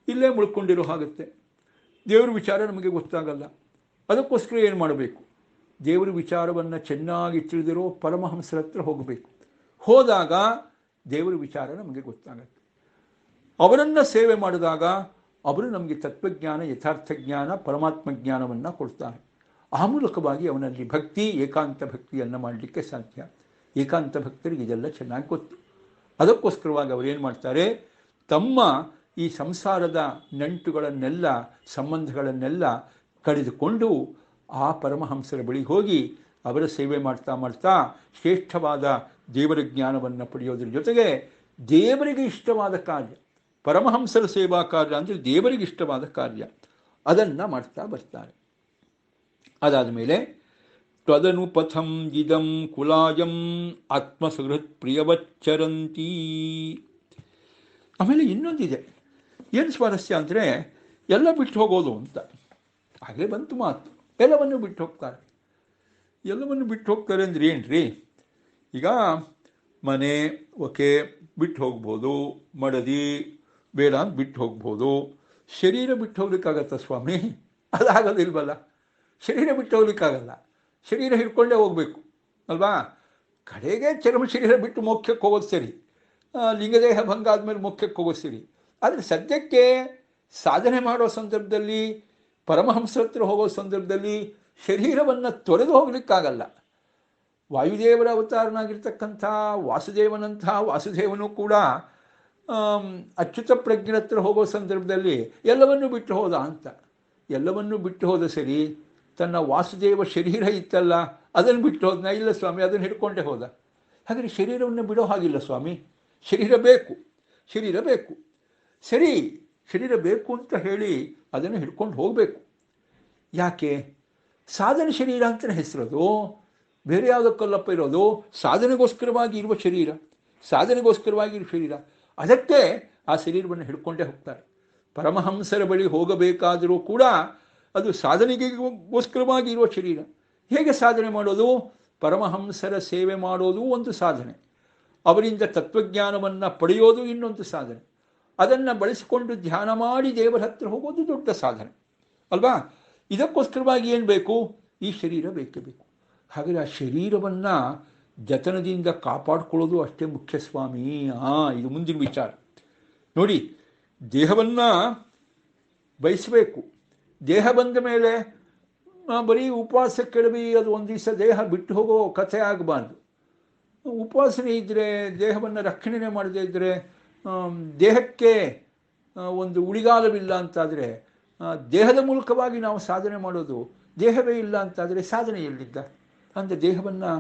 ಇಲ್ಲೇ ಮುಳ್ಕೊಂಡಿರೋ ಹಾಗುತ್ತೆ. ದೇವ್ರ ವಿಚಾರ ನಮಗೆ ಗೊತ್ತಾಗಲ್ಲ. ಅದಕ್ಕೋಸ್ಕರ ಏನು ಮಾಡಬೇಕು? ದೇವರ ವಿಚಾರವನ್ನು ಚೆನ್ನಾಗಿ ತಿಳಿದಿರೋ ಪರಮಹಂಸರ ಹತ್ರ ಹೋಗಬೇಕು. ಹೋದಾಗ ದೇವರ ವಿಚಾರ ನಮಗೆ ಗೊತ್ತಾಗತ್ತೆ. ಅವರನ್ನು ಸೇವೆ ಮಾಡಿದಾಗ ಅವರು ನಮಗೆ ತತ್ವಜ್ಞಾನ, ಯಥಾರ್ಥ ಜ್ಞಾನ, ಪರಮಾತ್ಮ ಜ್ಞಾನವನ್ನು ಕೊಡ್ತಾರೆ. ಆ ಮೂಲಕವಾಗಿ ಅವನಲ್ಲಿ ಭಕ್ತಿ, ಏಕಾಂತ ಭಕ್ತಿಯನ್ನು ಮಾಡಲಿಕ್ಕೆ ಸಾಧ್ಯ. ಏಕಾಂತ ಭಕ್ತರಿಗೆ ಇದೆಲ್ಲ ಚೆನ್ನಾಗಿ ಗೊತ್ತು. ಅದಕ್ಕೋಸ್ಕರವಾಗಿ ಅವರೇನು ಮಾಡ್ತಾರೆ? ತಮ್ಮ ಈ ಸಂಸಾರದ ನಂಟುಗಳನ್ನೆಲ್ಲ, ಸಂಬಂಧಗಳನ್ನೆಲ್ಲ ಕಳೆದುಕೊಂಡು ಆ ಪರಮಹಂಸರ ಬಳಿ ಹೋಗಿ ಅವರ ಸೇವೆ ಮಾಡ್ತಾ ಮಾಡ್ತಾ ಶ್ರೇಷ್ಠವಾದ ದೇವರ ಜ್ಞಾನವನ್ನು ಪಡೆಯೋದ್ರ ಜೊತೆಗೆ ದೇವರಿಗೆ ಇಷ್ಟವಾದ ಕಾರ್ಯ, ಪರಮಹಂಸರ ಸೇವಾ ಕಾರ್ಯ ಅಂದರೆ ದೇವರಿಗೆ ಇಷ್ಟವಾದ ಕಾರ್ಯ, ಅದನ್ನು ಮಾಡ್ತಾ ಬರ್ತಾರೆ. ಅದಾದ ಮೇಲೆ ತ್ವದನು ಪಥಂ ಇದಂ ಕುಲಾಯಂ ಆತ್ಮಸುಹೃತ್ ಪ್ರಿಯವಚ್ಚರಂತಿ. ಆಮೇಲೆ ಇನ್ನೊಂದಿದೆ. ಏನು ಸ್ವಾರಸ್ಯ ಅಂದರೆ ಎಲ್ಲ ಬಿಟ್ಟು ಹೋಗೋದು ಅಂತ ಆಗಲೇ ಬಂತು ಮಾತು. ಎಲ್ಲವನ್ನು ಬಿಟ್ಟು ಹೋಗ್ತಾರೆ. ಎಲ್ಲವನ್ನು ಬಿಟ್ಟು ಹೋಗ್ತಾರೆ ಅಂದರೆ ಏನ್ರಿ? ಈಗ ಮನೆ ಓಕೆ ಬಿಟ್ಟು ಹೋಗ್ಬೋದು, ಮಡದಿ ಬೇಡ ಅಂತ ಬಿಟ್ಟು ಹೋಗ್ಬೋದು. ಶರೀರ ಬಿಟ್ಟು ಹೋಗ್ಲಿಕ್ಕಾಗತ್ತ ಸ್ವಾಮಿ? ಅದಾಗೋದಿಲ್ವಲ್ಲ. ಶರೀರ ಬಿಟ್ಟು ಹೋಗ್ಲಿಕ್ಕಾಗಲ್ಲ. ಶರೀರ ಹಿಡ್ಕೊಂಡೇ ಹೋಗಬೇಕು ಅಲ್ವಾ? ಕಡೆಗೆ ಚರ್ಮ ಶರೀರ ಬಿಟ್ಟು ಮೋಕ್ಷಕ್ಕೆ ಹೋಗೋದು ಸರಿ, ಲಿಂಗದೇಹ ಭಂಗ ಆದಮೇಲೆ ಮೋಕ್ಷಕ್ಕೆ ಹೋಗೋದು ಸರಿ. ಆದರೆ ಸದ್ಯಕ್ಕೆ ಸಾಧನೆ ಮಾಡೋ ಸಂದರ್ಭದಲ್ಲಿ, ಪರಮಹಂಸರ ಹತ್ರ ಹೋಗೋ ಸಂದರ್ಭದಲ್ಲಿ ಶರೀರವನ್ನು ತೊರೆದು ಹೋಗ್ಲಿಕ್ಕಾಗಲ್ಲ. ವಾಯುದೇವರ ಅವತಾರನಾಗಿರ್ತಕ್ಕಂಥ ವಾಸುದೇವನು ಕೂಡ ಅಚ್ಯುತ ಪ್ರಜ್ಞರ ಹತ್ರ ಹೋಗೋ ಸಂದರ್ಭದಲ್ಲಿ ಎಲ್ಲವನ್ನೂ ಬಿಟ್ಟು ಹೋದ ಅಂತ. ಎಲ್ಲವನ್ನೂ ಬಿಟ್ಟು ಹೋದ ಸರಿ, ತನ್ನ ವಾಸುದೇವ ಶರೀರ ಇತ್ತಲ್ಲ ಅದನ್ನು ಬಿಟ್ಟು ಹೋದ್ನ? ಇಲ್ಲ ಸ್ವಾಮಿ, ಅದನ್ನು ಹಿಡ್ಕೊಂಡೇ ಹೋದ. ಹಾಗಾದರೆ ಶರೀರವನ್ನು ಬಿಡೋ ಹಾಗಿಲ್ಲ ಸ್ವಾಮಿ. ಶರೀರ ಬೇಕು, ಶರೀರ ಬೇಕು, ಸರಿ, ಶರೀರ ಬೇಕು ಅಂತ ಹೇಳಿ ಅದನ್ನು ಹಿಡ್ಕೊಂಡು ಹೋಗಬೇಕು. ಯಾಕೆ? ಸಾಧನೆ ಶರೀರ ಅಂತಲೇ ಹೆಸರದು, ಬೇರೆ ಯಾವುದಕ್ಕಲ್ಲಪ್ಪ ಇರೋದು. ಸಾಧನೆಗೋಸ್ಕರವಾಗಿ ಇರುವ ಶರೀರ, ಸಾಧನೆಗೋಸ್ಕರವಾಗಿ ಇರುವ ಶರೀರ. ಅದಕ್ಕೆ ಆ ಶರೀರವನ್ನು ಹಿಡ್ಕೊಂಡೇ ಹೋಗ್ತಾರೆ. ಪರಮಹಂಸರ ಬಳಿ ಹೋಗಬೇಕಾದರೂ ಕೂಡ ಅದು ಸಾಧನೆಗೋಸ್ಕರವಾಗಿ ಇರುವ ಶರೀರ. ಹೇಗೆ ಸಾಧನೆ ಮಾಡೋದು? ಪರಮಹಂಸರ ಸೇವೆ ಮಾಡೋದು ಒಂದು ಸಾಧನೆ, ಅವರಿಂದ ತತ್ವಜ್ಞಾನವನ್ನು ಪಡೆಯೋದು ಇನ್ನೊಂದು ಸಾಧನೆ. ಅದನ್ನು ಬಳಸಿಕೊಂಡು ಧ್ಯಾನ ಮಾಡಿ ದೇವರ ಹತ್ರ ಹೋಗೋದು ದೊಡ್ಡ ಸಾಧನೆ ಅಲ್ವಾ? ಇದಕ್ಕೋಸ್ಕರವಾಗಿ ಏನು ಬೇಕು? ಈ ಶರೀರ ಬೇಕೇ ಬೇಕು. ಹಾಗಾದರೆ ಆ ಶರೀರವನ್ನು ಜತನದಿಂದ ಕಾಪಾಡಿಕೊಳ್ಳೋದು ಅಷ್ಟೇ ಮುಖ್ಯ ಸ್ವಾಮಿ. ಇದು ಮುಂದಿನ ವಿಚಾರ ನೋಡಿ. ದೇಹವನ್ನು ಬಯಸಬೇಕು. ದೇಹ ಬಂದ ಮೇಲೆ ಬರೀ ಉಪವಾಸ ಕೆಡವಿ ಅದು ಒಂದು ದಿವಸ ದೇಹ ಬಿಟ್ಟು ಹೋಗೋ ಕಥೆ ಆಗಬಾರ್ದು. ಉಪವಾಸನೆ ಇದ್ದರೆ, ದೇಹವನ್ನು ರಕ್ಷಣೆ ಮಾಡದೇ ಇದ್ದರೆ, ದೇಹಕ್ಕೆ ಒಂದು ಉಳಿಗಾಲವಿಲ್ಲ ಅಂತಾದರೆ, ದೇಹದ ಮೂಲಕವಾಗಿ ನಾವು ಸಾಧನೆ ಮಾಡೋದು, ದೇಹವೇ ಇಲ್ಲ ಅಂತಾದರೆ ಸಾಧನೆ ಎಲ್ಲಿದ್ದ? ಅಂದರೆ ದೇಹವನ್ನು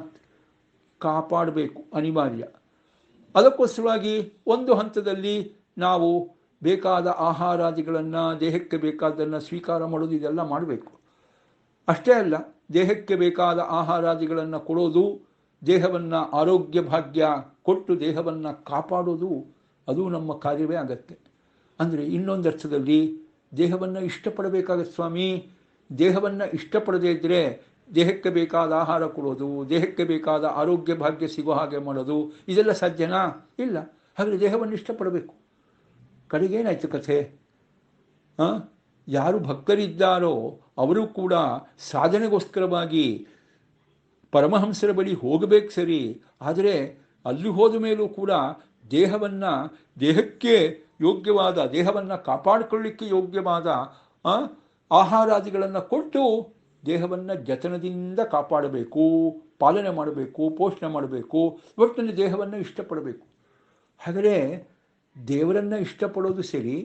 ಕಾಪಾಡಬೇಕು, ಅನಿವಾರ್ಯ. ಅದಕ್ಕೋಸ್ಕರವಾಗಿ ಒಂದು ಹಂತದಲ್ಲಿ ನಾವು ಬೇಕಾದ ಆಹಾರಾದಿಗಳನ್ನು, ದೇಹಕ್ಕೆ ಬೇಕಾದನ್ನು ಸ್ವೀಕಾರ ಮಾಡೋದು, ಇದೆಲ್ಲ ಮಾಡಬೇಕು. ಅಷ್ಟೇ ಅಲ್ಲ, ದೇಹಕ್ಕೆ ಬೇಕಾದ ಆಹಾರಾದಿಗಳನ್ನು ಕೊಡೋದು, ದೇಹವನ್ನು ಆರೋಗ್ಯ ಭಾಗ್ಯ ಕೊಟ್ಟು ದೇಹವನ್ನು ಕಾಪಾಡೋದು ಅದು ನಮ್ಮ ಕಾರ್ಯವೇ ಆಗತ್ತೆ. ಅಂದರೆ ಇನ್ನೊಂದು ಅರ್ಥದಲ್ಲಿ ದೇಹವನ್ನು ಇಷ್ಟಪಡಬೇಕಾಗತ್ತೆ ಸ್ವಾಮಿ. ದೇಹವನ್ನು ಇಷ್ಟಪಡದೇ ಇದ್ದರೆ ದೇಹಕ್ಕೆ ಬೇಕಾದ ಆಹಾರ ಕೊಡೋದು, ದೇಹಕ್ಕೆ ಬೇಕಾದ ಆರೋಗ್ಯ ಭಾಗ್ಯ ಸಿಗೋ ಹಾಗೆ ಮಾಡೋದು ಇದೆಲ್ಲ ಸಾಧ್ಯನಾ? ಇಲ್ಲ. ಹಾಗೆ ದೇಹವನ್ನು ಇಷ್ಟಪಡಬೇಕು. ಕಡೆಗೇನಾಯ್ತು ಕಥೆ? ಯಾರು ಭಕ್ತರಿದ್ದಾರೋ ಅವರು ಕೂಡ ಸಾಧನೆಗೋಸ್ಕರವಾಗಿ ಪರಮಹಂಸರ ಬಳಿ ಹೋಗಬೇಕು ಸರಿ, ಆದರೆ ಅಲ್ಲಿ ಹೋದ ಮೇಲೂ ಕೂಡ ದೇಹಕ್ಕೆ ಯೋಗ್ಯವಾದ, ದೇಹವನ್ನು ಕಾಪಾಡಿಕೊಳ್ಳಿಕ್ಕೆ ಯೋಗ್ಯವಾದ ಆಹಾರಾದಿಗಳನ್ನು ಕೊಟ್ಟು ದೇಹವನ್ನು ಜತನದಿಂದ ಕಾಪಾಡಬೇಕು, ಪಾಲನೆ ಮಾಡಬೇಕು, ಪೋಷಣೆ ಮಾಡಬೇಕು. ಒಟ್ಟಿನಲ್ಲಿ ದೇಹವನ್ನು ಇಷ್ಟಪಡಬೇಕು. ಹಾಗಾದರೆ ದೇವರನ್ನು ಇಷ್ಟಪಡೋದು ಸರಿ,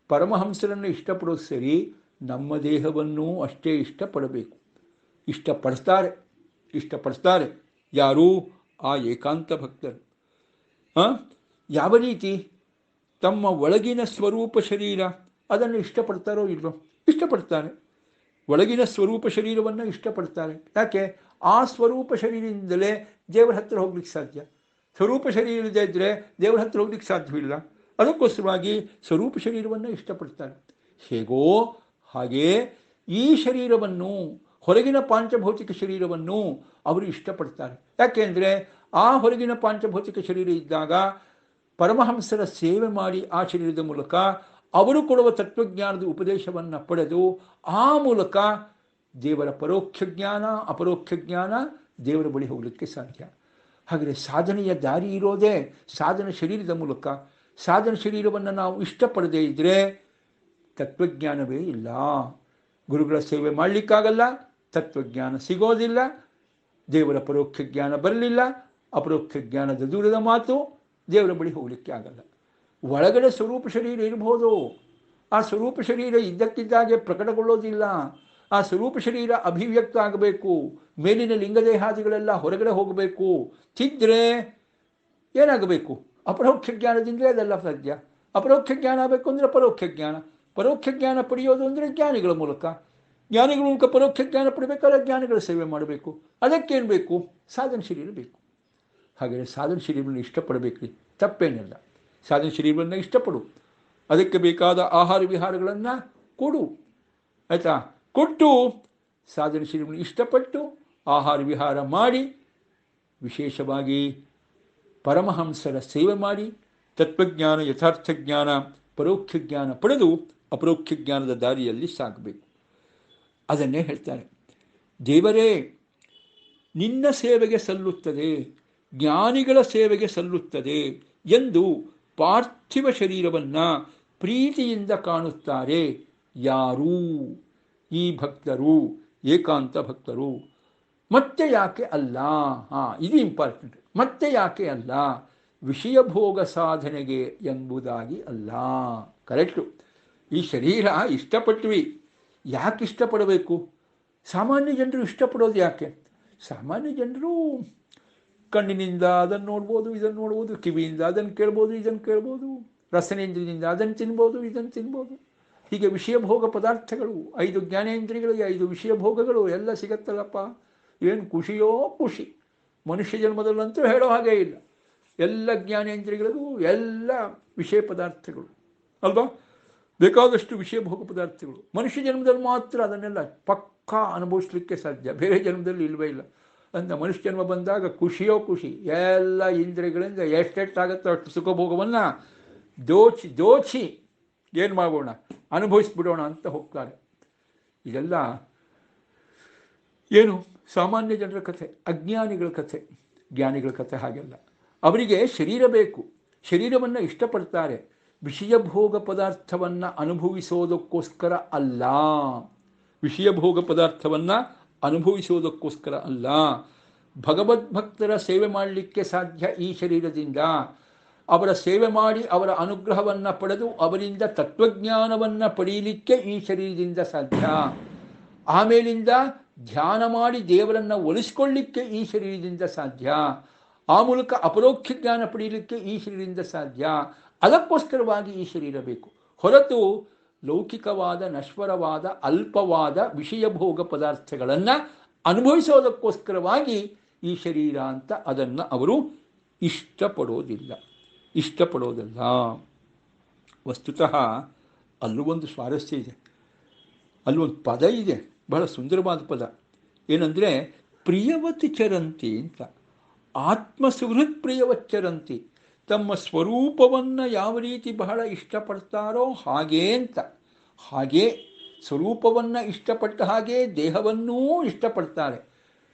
ಪರಮಹಂಸರನ್ನು ಇಷ್ಟಪಡೋದು ಸರಿ, ನಮ್ಮ ದೇಹವನ್ನು ಅಷ್ಟೇ ಇಷ್ಟಪಡಬೇಕು. ಇಷ್ಟಪಡಿಸ್ತಾರೆ ಯಾರು? ಆ ಏಕಾಂತ ಭಕ್ತರು. ಯಾವ ರೀತಿ? ತಮ್ಮ ಒಳಗಿನ ಸ್ವರೂಪ ಶರೀರ ಅದನ್ನು ಇಷ್ಟಪಡ್ತಾರೋ ಇಲ್ವೋ? ಇಷ್ಟಪಡ್ತಾರೆ. ಒಳಗಿನ ಸ್ವರೂಪ ಶರೀರವನ್ನು ಇಷ್ಟಪಡ್ತಾರೆ. ಯಾಕೆ? ಆ ಸ್ವರೂಪ ಶರೀರದಿಂದಲೇ ದೇವರ ಹತ್ತಿರ ಹೋಗ್ಲಿಕ್ಕೆ ಸಾಧ್ಯ. ಸ್ವರೂಪ ಶರೀರ ಇಲ್ಲದೆ ಇದ್ದರೆ ದೇವರ ಹತ್ತಿರ ಹೋಗ್ಲಿಕ್ಕೆ ಸಾಧ್ಯವಿಲ್ಲ. ಅದಕ್ಕೋಸ್ಕರವಾಗಿ ಸ್ವರೂಪ ಶರೀರವನ್ನು ಇಷ್ಟಪಡ್ತಾರೆ. ಹೇಗೋ ಹಾಗೇ ಈ ಶರೀರವನ್ನು, ಹೊರಗಿನ ಪಾಂಚಭೌತಿಕ ಶರೀರವನ್ನು ಅವರು ಇಷ್ಟಪಡ್ತಾರೆ. ಯಾಕೆಂದರೆ ಆ ಹೊರಗಿನ ಪಾಂಚಭೌತಿಕ ಶರೀರ ಇದ್ದಾಗ ಪರಮಹಂಸರ ಸೇವೆ ಮಾಡಿ ಆ ಶರೀರದ ಮೂಲಕ ಅವರು ಕೊಡುವ ತತ್ವಜ್ಞಾನದ ಉಪದೇಶವನ್ನು ಪಡೆದು ಆ ಮೂಲಕ ದೇವರ ಪರೋಕ್ಷ ಜ್ಞಾನ, ಅಪರೋಕ್ಷ ಜ್ಞಾನ, ದೇವರ ಬಳಿ ಹೋಗಲಿಕ್ಕೆ ಸಾಧ್ಯ. ಹಾಗೆ ಸಾಧನೆಯ ದಾರಿ ಇರೋದೇ ಸಾಧನ ಶರೀರದ ಮೂಲಕ. ಸಾಧನ ಶರೀರವನ್ನು ನಾವು ಇಷ್ಟಪಡದೇ ಇದ್ದರೆ ತತ್ವಜ್ಞಾನವೇ ಇಲ್ಲ. ಗುರುಗಳ ಸೇವೆ ಮಾಡಲಿಕ್ಕಾಗಲ್ಲ, ತತ್ವಜ್ಞಾನ ಸಿಗೋದಿಲ್ಲ, ದೇವರ ಪರೋಕ್ಷ ಜ್ಞಾನ ಬರಲಿಲ್ಲ, ಅಪರೋಕ್ಷ ಜ್ಞಾನದ ದೂರದ ಮಾತು, ದೇವರ ಬಳಿ ಹೋಗಲಿಕ್ಕೆ ಆಗಲ್ಲ. ಒಳಗಡೆ ಸ್ವರೂಪ ಶರೀರ ಇರಬಹುದು, ಆ ಸ್ವರೂಪ ಶರೀರ ಇದ್ದಕ್ಕಿದ್ದಾಗೆ ಪ್ರಕಟಗೊಳ್ಳೋದಿಲ್ಲ. ಆ ಸ್ವರೂಪ ಶರೀರ ಅಭಿವ್ಯಕ್ತ ಆಗಬೇಕು, ಮೇಲಿನ ಲಿಂಗದೇಹಾದಿಗಳೆಲ್ಲ ಹೊರಗಡೆ ಹೋಗಬೇಕು. ತಿದ್ದರೆ ಏನಾಗಬೇಕು? ಅಪರೋಕ್ಷ ಜ್ಞಾನದಿಂದಲೇ ಅದೆಲ್ಲ ಸಾಧ್ಯ. ಅಪರೋಕ್ಷ ಜ್ಞಾನ ಆಗಬೇಕು ಅಂದರೆ ಪರೋಕ್ಷ ಜ್ಞಾನ, ಪರೋಕ್ಷ ಜ್ಞಾನ ಪಡೆಯೋದು ಅಂದರೆ ಜ್ಞಾನಿಗಳ ಮೂಲಕ, ಜ್ಞಾನಿಗಳ ಮೂಲಕ ಪರೋಕ್ಷ ಜ್ಞಾನ ಪಡಿಬೇಕಾದ್ರೆ ಜ್ಞಾನಿಗಳ ಸೇವೆ ಮಾಡಬೇಕು. ಅದಕ್ಕೇನು ಬೇಕು? ಸಾಧನ ಶರೀರ ಬೇಕು. ಹಾಗೆ ಸಾಧನ ಶರೀರವನ್ನು ಇಷ್ಟಪಡಬೇಕ್ರಿ, ತಪ್ಪೇನಿಲ್ಲ. ಸಾಧನ ಶರೀರವನ್ನು ಇಷ್ಟಪಡು, ಅದಕ್ಕೆ ಬೇಕಾದ ಆಹಾರ ವಿಹಾರಗಳನ್ನು ಕೊಡು, ಆಯಿತಾ? ಕೊಟ್ಟು ಸಾಧನ ಶರೀರವನ್ನು ಇಷ್ಟಪಟ್ಟು ಆಹಾರ ವಿಹಾರ ಮಾಡಿ, ವಿಶೇಷವಾಗಿ ಪರಮಹಂಸರ ಸೇವೆ ಮಾಡಿ ತತ್ವಜ್ಞಾನ, ಯಥಾರ್ಥ ಜ್ಞಾನ, ಪರೋಕ್ಷ ಜ್ಞಾನ ಪಡೆದು ಅಪರೋಕ್ಷ ಜ್ಞಾನದ ದಾರಿಯಲ್ಲಿ ಸಾಗಬೇಕು. ಅದನ್ನೇ ಹೇಳ್ತಾರೆ, ದೇವರೇ ನಿನ್ನ ಸೇವೆಗೆ ಸಲ್ಲುತ್ತದೆ, ಜ್ಞಾನಿಗಳ ಸೇವೆಗೆ ಸಲ್ಲುತ್ತದೆ ಎಂದು ಪಾರ್ಥಿವ ಶರೀರವನ್ನು ಪ್ರೀತಿಯಿಂದ ಕಾಣುತ್ತಾರೆ ಯಾರೂ? ಈ ಭಕ್ತರು, ಏಕಾಂತ ಭಕ್ತರು. ಮತ್ತೆ ಯಾಕೆ ಅಲ್ಲ? ಇದು ಇಂಪಾರ್ಟೆಂಟ್. ಮತ್ತೆ ಯಾಕೆ ಅಲ್ಲ? ವಿಷಯ ಭೋಗ ಸಾಧನೆಗೆ ಎಂಬುದಾಗಿ ಅಲ್ಲ. ಕರೆಕ್ಟು. ಈ ಶರೀರ ಇಷ್ಟಪಟ್ವಿ. ಯಾಕೆ ಇಷ್ಟಪಡಬೇಕು? ಸಾಮಾನ್ಯ ಜನರು ಇಷ್ಟಪಡೋದು ಯಾಕೆ? ಸಾಮಾನ್ಯ ಜನರು ಕಣ್ಣಿನಿಂದ ಅದನ್ನು ನೋಡ್ಬೋದು, ಇದನ್ನು ನೋಡ್ಬೋದು, ಕಿವಿಯಿಂದ ಅದನ್ನು ಕೇಳ್ಬೋದು, ಇದನ್ನು ಕೇಳ್ಬೋದು, ರಸನೇಂದ್ರಿಯದಿಂದ ಅದನ್ನು ತಿನ್ಬೋದು, ಇದನ್ನು ತಿನ್ಬೋದು. ಹೀಗೆ ವಿಷಯ ಭೋಗ ಪದಾರ್ಥಗಳು, 5 ಜ್ಞಾನೇಂದ್ರಿಯಗಳಿಗೆ 5 ವಿಷಯ ಭೋಗಗಳು ಎಲ್ಲ ಸಿಗತ್ತಲ್ಲಪ್ಪ. ಏನು ಖುಷಿಯೋ ಖುಷಿ. ಮನುಷ್ಯ ಜನ್ಮದಲ್ಲಂತೂ ಹೇಳೋ ಹಾಗೇ ಇಲ್ಲ. ಎಲ್ಲ ಜ್ಞಾನೇಂದ್ರಿಯಗಳಿಗೂ ಎಲ್ಲ ವಿಷಯ ಪದಾರ್ಥಗಳು ಅಲ್ವಾ? ಬೇಕಾದಷ್ಟು ವಿಷಯ ಭೋಗ ಪದಾರ್ಥಗಳು. ಮನುಷ್ಯ ಜನ್ಮದಲ್ಲಿ ಮಾತ್ರ ಅದನ್ನೆಲ್ಲ ಪಕ್ಕಾ ಅನುಭವಿಸ್ಲಿಕ್ಕೆ ಸಾಧ್ಯ, ಬೇರೆ ಜನ್ಮದಲ್ಲಿ ಇಲ್ವೇ ಇಲ್ಲ. ಅಂತ ಮನುಷ್ಯ ಜನ್ಮ ಬಂದಾಗ ಖುಷಿಯೋ ಖುಷಿ. ಎಲ್ಲ ಇಂದ್ರಿಯಗಳಿಂದ ಎಷ್ಟೆಷ್ಟಾಗುತ್ತೋ ಅಷ್ಟು ಸುಖಭೋಗವನ್ನು ದೋಚಿ ಏನು ಮಾಡೋಣ, ಅನುಭವಿಸ್ಬಿಡೋಣ ಅಂತ ಹೋಗ್ತಾರೆ. ಇದೆಲ್ಲ ಏನು ಸಾಮಾನ್ಯ ಜನರ ಕಥೆ, ಅಜ್ಞಾನಿಗಳ ಕಥೆ. ಜ್ಞಾನಿಗಳ ಕಥೆ ಹಾಗೆಲ್ಲ. ಅವರಿಗೆ ಶರೀರ ಬೇಕು, ಶರೀರವನ್ನು ಇಷ್ಟಪಡ್ತಾರೆ. ವಿಷಯ ಭೋಗ ಪದಾರ್ಥವನ್ನು ಅನುಭವಿಸೋದಕ್ಕೋಸ್ಕರ ಅಲ್ಲ, ವಿಷಯ ಭೋಗ ಪದಾರ್ಥವನ್ನು ಅನುಭವಿಸೋದಕ್ಕೋಸ್ಕರ ಅಲ್ಲ. ಭಗವದ್ಭಕ್ತರ ಸೇವೆ ಮಾಡಲಿಕ್ಕೆ ಸಾಧ್ಯ ಈ ಶರೀರದಿಂದ. ಅವರ ಸೇವೆ ಮಾಡಿ ಅವರ ಅನುಗ್ರಹವನ್ನು ಪಡೆದು ಅವರಿಂದ ತತ್ವಜ್ಞಾನವನ್ನು ಪಡೆಯಲಿಕ್ಕೆ ಈ ಶರೀರದಿಂದ ಸಾಧ್ಯ. ಆಮೇಲಿಂದ ಧ್ಯಾನ ಮಾಡಿ ದೇವರನ್ನು ಒಲಿಸ್ಕೊಳ್ಳಿಕ್ಕೆ ಈ ಶರೀರದಿಂದ ಸಾಧ್ಯ. ಆ ಮೂಲಕ ಅಪರೋಕ್ಷ ಜ್ಞಾನ ಪಡೆಯಲಿಕ್ಕೆ ಈ ಶರೀರದಿಂದ ಸಾಧ್ಯ. ಅದಕ್ಕೋಸ್ಕರವಾಗಿ ಈ ಶರೀರ ಬೇಕು. ಹೊರತು ಲೌಕಿಕವಾದ, ನಶ್ವರವಾದ, ಅಲ್ಪವಾದ ವಿಷಯ ಭೋಗ ಪದಾರ್ಥಗಳನ್ನು ಅನುಭವಿಸೋದಕ್ಕೋಸ್ಕರವಾಗಿ ಈ ಶರೀರ ಅಂತ ಅದನ್ನು ಅವರು ಇಷ್ಟಪಡೋದಿಲ್ಲ. ವಸ್ತುತಃ ಅಲ್ಲೂ ಒಂದು ಸ್ವಾರಸ್ಯ ಇದೆ, ಅಲ್ಲೊಂದು ಪದ ಇದೆ, ಬಹಳ ಸುಂದರವಾದ ಪದ. ಏನಂದರೆ ಪ್ರಿಯವತಿ ಚರಂತಿ ಅಂತ. ಆತ್ಮಸುಹೃತ್ ಪ್ರಿಯವಚ್ಚರಂತಿ, ತಮ್ಮ ಸ್ವರೂಪವನ್ನು ಯಾವ ರೀತಿ ಬಹಳ ಇಷ್ಟಪಡ್ತಾರೋ ಹಾಗೇ ಅಂತ. ಹಾಗೇ ಸ್ವರೂಪವನ್ನು ಇಷ್ಟಪಟ್ಟ ಹಾಗೆ ದೇಹವನ್ನೂ ಇಷ್ಟಪಡ್ತಾರೆ.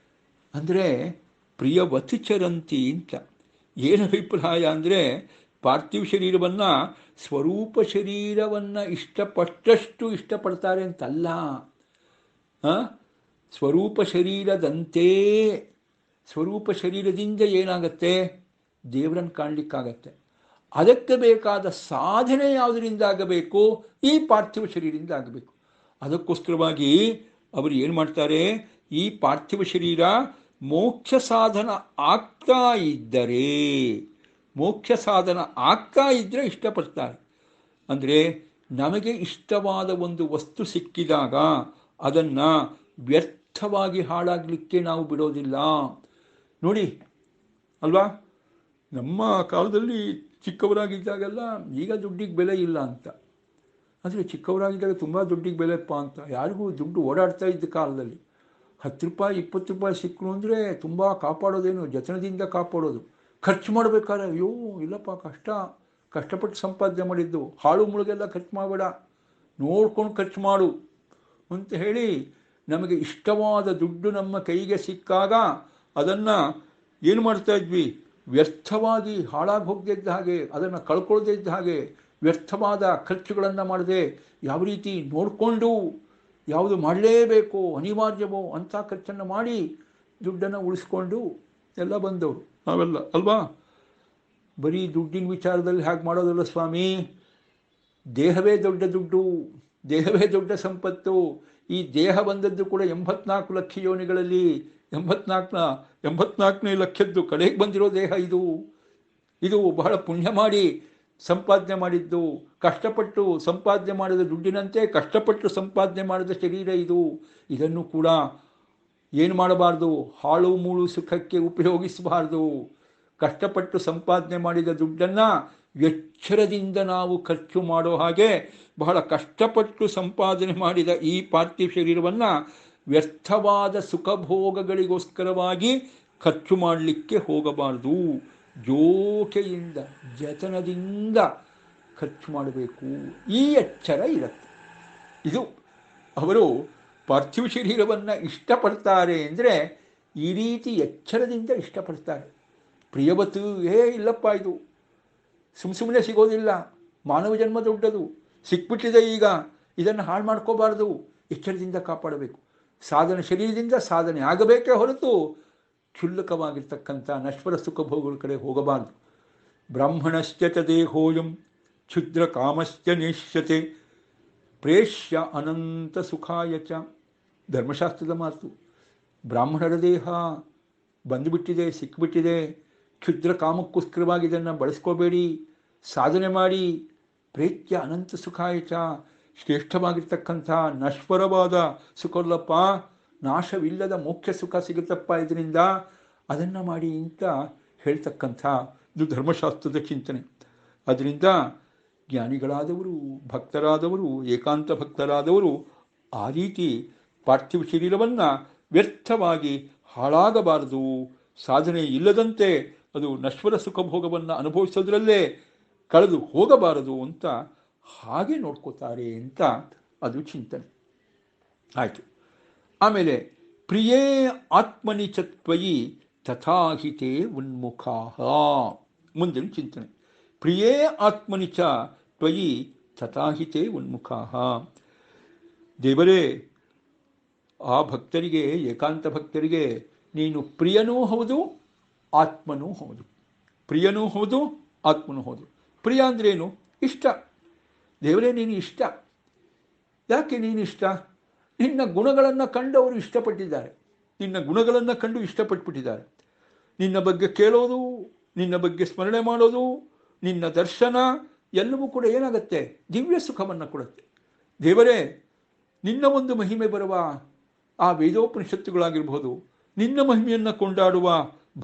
ಅಂದರೆ ಪ್ರಿಯವತಿ ಚರಂತಿ ಅಂತ. ಏನು ಅಭಿಪ್ರಾಯ ಅಂದರೆ ಪಾರ್ಥಿವ ಶರೀರವನ್ನು ಸ್ವರೂಪ ಶರೀರವನ್ನು ಇಷ್ಟಪಟ್ಟಷ್ಟು ಇಷ್ಟಪಡ್ತಾರೆ ಅಂತಲ್ಲ. ಸ್ವರೂಪ ಶರೀರದಂತೆ, ಸ್ವರೂಪ ಶರೀರದಿಂದ ಏನಾಗತ್ತೆ, ದೇವರನ್ನು ಕಾಣಲಿಕ್ಕಾಗತ್ತೆ. ಅದಕ್ಕೆ ಬೇಕಾದ ಸಾಧನೆ ಯಾವುದರಿಂದ ಆಗಬೇಕು, ಈ ಪಾರ್ಥಿವ ಶರೀರದಿಂದ ಆಗಬೇಕು. ಅದಕ್ಕೋಸ್ಕರವಾಗಿ ಅವರು ಏನು ಮಾಡ್ತಾರೆ, ಈ ಪಾರ್ಥಿವ ಶರೀರ ಮೋಕ್ಷ ಸಾಧನ ಆಗ್ತಾ ಇದ್ದರೆ ಇಷ್ಟಪಡ್ತಾರೆ. ಅಂದರೆ ನಮಗೆ ಇಷ್ಟವಾದ ಒಂದು ವಸ್ತು ಸಿಕ್ಕಿದಾಗ ಅದನ್ನು ವ್ಯರ್ಥವಾಗಿ ಹಾಳಾಗಲಿಕ್ಕೆ ನಾವು ಬಿಡೋದಿಲ್ಲ. ನೋಡಿ ಅಲ್ವಾ, ನಮ್ಮ ಕಾಲದಲ್ಲಿ ಚಿಕ್ಕವರಾಗಿದ್ದಾಗೆಲ್ಲ ಈಗ ದುಡ್ಡಿಗೆ ಬೆಲೆ ಇಲ್ಲ ಅಂತ, ಆದರೆ ಚಿಕ್ಕವರಾಗಿದ್ದಾಗ ತುಂಬ ದುಡ್ಡಿಗೆ ಬೆಲೆಪ್ಪ ಅಂತ, ಯಾರಿಗೂ ದುಡ್ಡು ಓಡಾಡ್ತಾ ಇದ್ದ ಕಾಲದಲ್ಲಿ 10 ರೂಪಾಯಿ 20 ರೂಪಾಯಿ ಸಿಕ್ಕರು ಅಂದರೆ ತುಂಬ ಕಾಪಾಡೋದೇನು, ಜತನದಿಂದ ಕಾಪಾಡೋದು. ಖರ್ಚು ಮಾಡಬೇಕಾದ್ರೆ ಅಯ್ಯೋ ಇಲ್ಲಪ್ಪ ಕಷ್ಟಪಟ್ಟು ಸಂಪಾದನೆ ಮಾಡಿದ್ದು, ಹಾಳು ಮುಳುಗೆಲ್ಲ ಖರ್ಚು ಮಾಡಬೇಡ, ನೋಡ್ಕೊಂಡು ಖರ್ಚು ಮಾಡು ಅಂತ ಹೇಳಿ ನಮಗೆ ಇಷ್ಟವಾದ ದುಡ್ಡು ನಮ್ಮ ಕೈಗೆ ಸಿಕ್ಕಾಗ ಅದನ್ನು ಏನು ಮಾಡ್ತಾ ಇದ್ವಿ, ವ್ಯರ್ಥವಾಗಿ ಹಾಳಾಗಿ ಹೋಗದಿದ್ದ ಹಾಗೆ, ಅದನ್ನು ಕಳ್ಕೊಳ್ಳದೇ ಇದ್ದ ಹಾಗೆ ವ್ಯರ್ಥವಾದ ಖರ್ಚುಗಳನ್ನು ಮಾಡದೆ ಯಾವ ರೀತಿ ನೋಡಿಕೊಂಡು ಯಾವುದು ಮಾಡಲೇಬೇಕು ಅನಿವಾರ್ಯವೋ ಅಂಥ ಖರ್ಚನ್ನು ಮಾಡಿ ದುಡ್ಡನ್ನು ಉಳಿಸ್ಕೊಂಡು ಎಲ್ಲ ಬಂದವರು ನಾವೆಲ್ಲ ಅಲ್ವಾ. ಬರೀ ದುಡ್ಡಿನ ವಿಚಾರದಲ್ಲಿ ಹಾಗೆ ಮಾಡೋದಲ್ಲ ಸ್ವಾಮಿ, ದೇಹವೇ ದೊಡ್ಡ ದುಡ್ಡು, ದೇಹವೇ ದೊಡ್ಡ ಸಂಪತ್ತು. ಈ ದೇಹ ಬಂದದ್ದು ಕೂಡ 84 ಲಕ್ಷ ಯೋನಿಗಳಲ್ಲಿ 84ನೇ ಲಕ್ಷದ್ದು ಕಡೆಗೆ ಬಂದಿರೋ ದೇಹ ಇದು ಬಹಳ ಪುಣ್ಯ ಮಾಡಿ ಸಂಪಾದನೆ ಮಾಡಿದ್ದು, ಕಷ್ಟಪಟ್ಟು ಸಂಪಾದನೆ ಮಾಡಿದ ದುಡ್ಡಿನಂತೆ ಕಷ್ಟಪಟ್ಟು ಸಂಪಾದನೆ ಮಾಡಿದ ಶರೀರ ಇದನ್ನು ಕೂಡ ಏನು ಮಾಡಬಾರ್ದು, ಹಾಳು ಮೂಳು ಸುಖಕ್ಕೆ ಉಪಯೋಗಿಸಬಾರ್ದು. ಕಷ್ಟಪಟ್ಟು ಸಂಪಾದನೆ ಮಾಡಿದ ದುಡ್ಡನ್ನು ಎಚ್ಚರದಿಂದ ನಾವು ಖರ್ಚು ಮಾಡೋ ಹಾಗೆ ಬಹಳ ಕಷ್ಟಪಟ್ಟು ಸಂಪಾದನೆ ಮಾಡಿದ ಈ ಪಾರ್ಥಿವ ಶರೀರವನ್ನು ವ್ಯರ್ಥವಾದ ಸುಖಭೋಗಗಳಿಗೋಸ್ಕರವಾಗಿ ಖರ್ಚು ಮಾಡಲಿಕ್ಕೆ ಹೋಗಬಾರ್ದು. ಜೋಕೆಯಿಂದ ಜತನದಿಂದ ಖರ್ಚು ಮಾಡಬೇಕು. ಈ ಎಚ್ಚರ ಇರುತ್ತೆ. ಇದು ಅವರು ಪಾರ್ಥಿವ ಶರೀರವನ್ನು ಇಷ್ಟಪಡ್ತಾರೆ ಅಂದರೆ ಈ ರೀತಿ ಎಚ್ಚರದಿಂದ ಇಷ್ಟಪಡ್ತಾರೆ. ಪ್ರಿಯವತ್ತು ಇಲ್ಲಪ್ಪ, ಇದು ಸುಮ್ಮನೆ ಸಿಗೋದಿಲ್ಲ, ಮಾನವ ಜನ್ಮ ದೊಡ್ಡದು, ಸಿಕ್ಬಿಟ್ಟಿದೆ ಈಗ, ಇದನ್ನು ಹಾಳು ಮಾಡ್ಕೋಬಾರ್ದು, ಎಚ್ಚರದಿಂದ ಕಾಪಾಡಬೇಕು. ಶರೀರದಿಂದ ಸಾಧನೆ ಆಗಬೇಕೇ ಹೊರತು ಕ್ಷುಲ್ಲಕವಾಗಿರ್ತಕ್ಕಂಥ ನಶ್ವರ ಸುಖ ಭೋಗಗಳ ಕಡೆ ಹೋಗಬಾರ್ದು. ಬ್ರಾಹ್ಮಣಶ್ಚ ದೇಹೋಯಂ ಕ್ಷುದ್ರ ಕಾಮಶ್ಚ ನೇಷ್ಯತೆ ಪ್ರೇಷ್ಯ ಅನಂತ ಸುಖಾಯ ಚ. ಧರ್ಮಶಾಸ್ತ್ರದ ಮಾತು. ಬ್ರಾಹ್ಮಣರ ದೇಹ ಬಂದುಬಿಟ್ಟಿದೆ, ಸಿಕ್ಕಿಬಿಟ್ಟಿದೆ, ಕ್ಷುದ್ರ ಕಾಮಕ್ಕೋಸ್ಕರವಾಗಿ ಇದನ್ನು ಬಳಸ್ಕೋಬೇಡಿ, ಸಾಧನೆ ಮಾಡಿ. ಪ್ರೇತ್ಯ ಅನಂತ ಸುಖಾಯ ಚ, ಶ್ರೇಷ್ಠವಾಗಿರ್ತಕ್ಕಂಥ ನಶ್ವರವಾದ ಸುಖಲ್ಲಪ್ಪ, ನಾಶವಿಲ್ಲದ ಮೋಕ್ಷ ಸುಖ ಸಿಗುತ್ತಪ್ಪ ಇದರಿಂದ, ಅದನ್ನು ಮಾಡಿ ಅಂತ ಹೇಳ್ತಕ್ಕಂಥ ಇದು ಧರ್ಮಶಾಸ್ತ್ರದ ಚಿಂತನೆ. ಅದರಿಂದ ಜ್ಞಾನಿಗಳಾದವರು, ಭಕ್ತರಾದವರು, ಏಕಾಂತ ಭಕ್ತರಾದವರು ಆ ರೀತಿ ಪಾರ್ಥಿವ ಶರೀರವನ್ನು ವ್ಯರ್ಥವಾಗಿ ಹಾಳಾಗಬಾರದು, ಸಾಧನೆ ಇಲ್ಲದಂತೆ ಅದು ನಶ್ವರ ಸುಖಭೋಗವನ್ನು ಅನುಭವಿಸೋದ್ರಲ್ಲೇ ಕಳೆದು ಹೋಗಬಾರದು ಅಂತ ಹಾಗೆ ನೋಡ್ಕೋತಾರೆ ಅಂತ ಅದು ಚಿಂತನೆ ಆಯಿತು. ಆಮೇಲೆ ಪ್ರಿಯೇ ಆತ್ಮನಿ ಚತ್ವಯಿ ತಥಾಹಿತೇ ಉನ್ಮುಖಾಃ, ಮುಂದಿನ ಚಿಂತನೆ. ಪ್ರಿಯೇ ಆತ್ಮನಿ ಚ ತ್ವಯಿ ತಥಾಹಿತೇ ಉನ್ಮುಖಾಃ. ದೇವರೇ, ಆ ಭಕ್ತರಿಗೆ, ಏಕಾಂತ ಭಕ್ತರಿಗೆ ನೀನು ಪ್ರಿಯನೂ ಹೌದು, ಆತ್ಮನೂ ಹೌದು. ಪ್ರಿಯನೂ ಹೌದು, ಆತ್ಮನೂ ಹೌದು. ಪ್ರಿಯ ಅಂದ್ರೇನು? ಇಷ್ಟ. ದೇವರೇ ನೀನು ಇಷ್ಟ. ಯಾಕೆ ನೀನು ಇಷ್ಟ? ನಿನ್ನ ಗುಣಗಳನ್ನು ಕಂಡು ಅವರು ಇಷ್ಟಪಟ್ಟಿದ್ದಾರೆ, ನಿನ್ನ ಗುಣಗಳನ್ನು ಕಂಡು ಇಷ್ಟಪಟ್ಬಿಟ್ಟಿದ್ದಾರೆ. ನಿನ್ನ ಬಗ್ಗೆ ಕೇಳೋದು, ನಿನ್ನ ಬಗ್ಗೆ ಸ್ಮರಣೆ ಮಾಡೋದು, ನಿನ್ನ ದರ್ಶನ ಎಲ್ಲವೂ ಕೂಡ ಏನಾಗುತ್ತೆ? ದಿವ್ಯ ಸುಖವನ್ನು ಕೊಡುತ್ತೆ. ದೇವರೇ, ನಿನ್ನ ಒಂದು ಮಹಿಮೆ ಬರುವ ಆ ವೇದೋಪನಿಷತ್ತುಗಳಾಗಿರ್ಬೋದು, ನಿನ್ನ ಮಹಿಮೆಯನ್ನು ಕೊಂಡಾಡುವ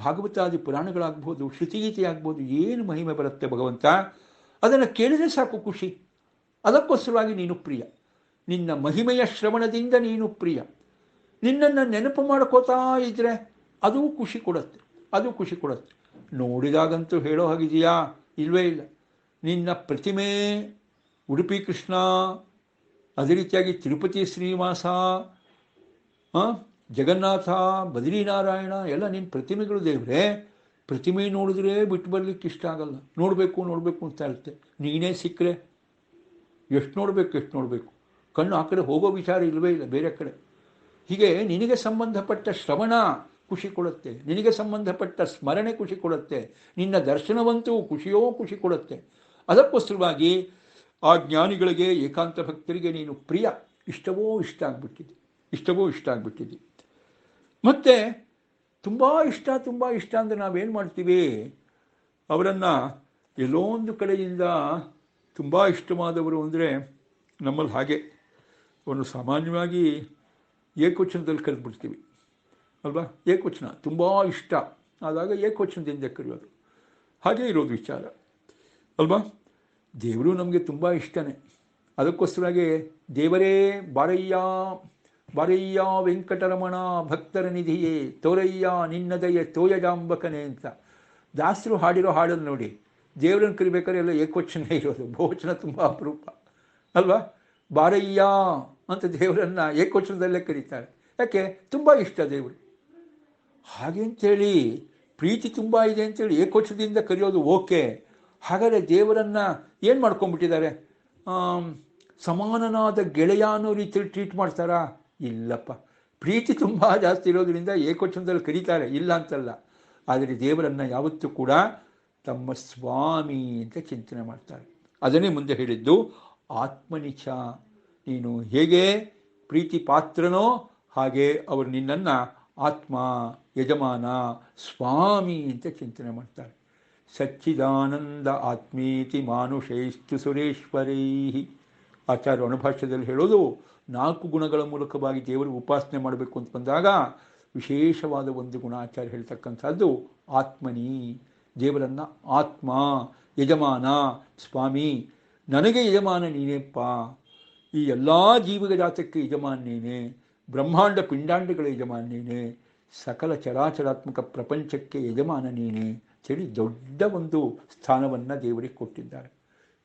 ಭಾಗವತಾದಿ ಪುರಾಣಗಳಾಗ್ಬೋದು, ಶ್ರುತಿಗೀತೆ ಆಗ್ಬೋದು, ಏನು ಮಹಿಮೆ ಬರುತ್ತೆ ಭಗವಂತ, ಅದನ್ನು ಕೇಳಿದರೆ ಸಾಕು ಖುಷಿ. ಅದಕ್ಕೋಸ್ಕರವಾಗಿ ನೀನು ಪ್ರಿಯ. ನಿನ್ನ ಮಹಿಮೆಯ ಶ್ರವಣದಿಂದ ನೀನು ಪ್ರಿಯ. ನಿನ್ನನ್ನು ನೆನಪು ಮಾಡ್ಕೋತಾ ಇದ್ದರೆ ಅದು ಖುಷಿ ಕೊಡುತ್ತೆ, ಅದು ಖುಷಿ ಕೊಡುತ್ತೆ. ನೋಡಿದಾಗಂತೂ ಹೇಳೋ ಹಾಗಿದೆಯಾ? ಇಲ್ವೇ ಇಲ್ಲ. ನಿನ್ನ ಪ್ರತಿಮೆ ಉಡುಪಿ ಕೃಷ್ಣ, ಅದೇ ರೀತಿಯಾಗಿ ತಿರುಪತಿ ಶ್ರೀನಿವಾಸ, ಜಗನ್ನಾಥ, ಬದ್ರಿನಾರಾಯಣ ಎಲ್ಲ ನಿನ್ನ ಪ್ರತಿಮೆಗಳು ದೇವರೇ. ಪ್ರತಿಮೆ ನೋಡಿದ್ರೆ ಬಿಟ್ಟು ಬರಲಿಕ್ಕೆ ಇಷ್ಟ ಆಗಲ್ಲ, ನೋಡಬೇಕು ನೋಡಬೇಕು ಅಂತ ಇರುತ್ತೆ. ನೀನೇ ಸಿಕ್ಕರೆ ಎಷ್ಟು ನೋಡಬೇಕು. ಕಣ್ಣು ಆ ಕಡೆ ಹೋಗೋ ವಿಚಾರ ಇಲ್ಲವೇ ಇಲ್ಲ, ಬೇರೆ ಕಡೆ. ಹೀಗೆ ನಿನಗೆ ಸಂಬಂಧಪಟ್ಟ ಶ್ರವಣ ಖುಷಿ ಕೊಡುತ್ತೆ, ನಿನಗೆ ಸಂಬಂಧಪಟ್ಟ ಸ್ಮರಣೆ ಖುಷಿ ಕೊಡುತ್ತೆ, ನಿನ್ನ ದರ್ಶನವಂತೂ ಖುಷಿ ಕೊಡುತ್ತೆ. ಅದಕ್ಕೋಸ್ಕರವಾಗಿ ಆ ಜ್ಞಾನಿಗಳಿಗೆ, ಏಕಾಂತ ಭಕ್ತರಿಗೆ ನೀನು ಪ್ರಿಯ. ಇಷ್ಟವೋ ಇಷ್ಟ ಆಗ್ಬಿಟ್ಟಿದೆ. ಮತ್ತು ತುಂಬ ಇಷ್ಟ ಅಂದರೆ ನಾವೇನು ಮಾಡ್ತೀವಿ, ಅವರನ್ನು ಎಲ್ಲೋ ಒಂದು ಕಡೆಯಿಂದ ತುಂಬ ಇಷ್ಟವಾದವರು ಅಂದರೆ ನಮ್ಮಲ್ಲಿ ಹಾಗೆ ಅವನು ಸಾಮಾನ್ಯವಾಗಿ ಏಕವಚನದಲ್ಲಿ ಕರೆದುಬಿಡ್ತೀವಿ ಅಲ್ವಾ. ಏಕವಚನ ತುಂಬ ಇಷ್ಟ ಆದಾಗ ಏಕವಚನದಿಂದ ಕರೆಯೋದು, ಹಾಗೇ ಇರೋದು ವಿಚಾರ ಅಲ್ವಾ. ದೇವರು ನಮಗೆ ತುಂಬ ಇಷ್ಟನೇ. ಅದಕ್ಕೋಸ್ಕರವಾಗಿ ದೇವರೇ ಬಾರಯ್ಯ ವೆಂಕಟರಮಣ ಭಕ್ತರ ನಿಧಿಯೇ ತೋರಯ್ಯ ನಿನ್ನದಯ ತೋಯಜಾಂಬಕನೇ ಅಂತ ದಾಸರು ಹಾಡಿರೋ ಹಾಡನ್ನು ನೋಡಿ. ದೇವರನ್ನು ಕರಿಬೇಕಾದ್ರೆ ಎಲ್ಲ ಏಕವಚನ ಇರೋದು, ಬಹುವಚನ ತುಂಬ ಅಪರೂಪ ಅಲ್ವಾ. ಬಾರಯ್ಯ ಅಂತ ದೇವರನ್ನು ಏಕವಚನದಲ್ಲೇ ಕರೀತಾರೆ. ಯಾಕೆ? ತುಂಬ ಇಷ್ಟ ದೇವರು. ಹಾಗೆ ಅಂಥೇಳಿ ಪ್ರೀತಿ ತುಂಬ ಇದೆ ಅಂತೇಳಿ ಏಕವಚನದಿಂದ ಕರೆಯೋದು ಓಕೆ. ಹಾಗಾದರೆ ದೇವರನ್ನು ಏನು ಮಾಡ್ಕೊಂಡ್ಬಿಟ್ಟಿದ್ದಾರೆ? ಸಮಾನನಾದ ಗೆಳೆಯ ಅನ್ನೋ ರೀತಿಯಲ್ಲಿ ಟ್ರೀಟ್ ಮಾಡ್ತಾರಾ? ಇಲ್ಲಪ್ಪ. ಪ್ರೀತಿ ತುಂಬ ಜಾಸ್ತಿ ಇರೋದ್ರಿಂದ ಏಕವಚನದಲ್ಲಿ ಕರೀತಾರೆ, ಇಲ್ಲ ಅಂತಲ್ಲ. ಆದರೆ ದೇವರನ್ನು ಯಾವತ್ತೂ ಕೂಡ ತಮ್ಮ ಸ್ವಾಮಿ ಅಂತ ಚಿಂತನೆ ಮಾಡ್ತಾರೆ. ಅದನ್ನೇ ಮುಂದೆ ಹೇಳಿದ್ದು, ಆತ್ಮನಿಚ. ನೀನು ಹೇಗೆ ಪ್ರೀತಿ ಪಾತ್ರನೋ ಹಾಗೆ ಅವರು ನಿನ್ನನ್ನು ಆತ್ಮ, ಯಜಮಾನ, ಸ್ವಾಮಿ ಅಂತ ಚಿಂತನೆ ಮಾಡ್ತಾರೆ. ಸಚ್ಚಿದಾನಂದ ಆತ್ಮೀತಿ ಮಾನುಷೈಸ್ತು ಸುರೇಶ್ವರೈ. ಆಚಾರ್ಯ ಅನುಭಾಷ್ಯದಲ್ಲಿ ಹೇಳೋದು, 4 ಗುಣಗಳ ಮೂಲಕವಾಗಿ ದೇವರು ಉಪಾಸನೆ ಮಾಡಬೇಕು ಅಂತ ಬಂದಾಗ ವಿಶೇಷವಾದ ಒಂದು ಗುಣ ಆಚಾರ್ಯ ಹೇಳ್ತಕ್ಕಂಥದ್ದು ಆತ್ಮನಿ. ದೇವರನ್ನು ಆತ್ಮ, ಯಜಮಾನ, ಸ್ವಾಮಿ. ನನಗೆ ಯಜಮಾನ ನೀನೇಪ್ಪ. ಈ ಎಲ್ಲ ಜೀವಿಗ ಜಾತಕ್ಕೆ ಯಜಮಾನ ನೀನೇ, ಬ್ರಹ್ಮಾಂಡ ಪಿಂಡಾಂಡಗಳ ಯಜಮಾನ ನೀನೇ, ಸಕಲ ಚರಾಚರಾತ್ಮಕ ಪ್ರಪಂಚಕ್ಕೆ ಯಜಮಾನ ನೀನೇ ಅಂತೇಳಿ ದೊಡ್ಡ ಒಂದು ಸ್ಥಾನವನ್ನು ದೇವರಿಗೆ ಕೊಟ್ಟಿದ್ದಾರೆ,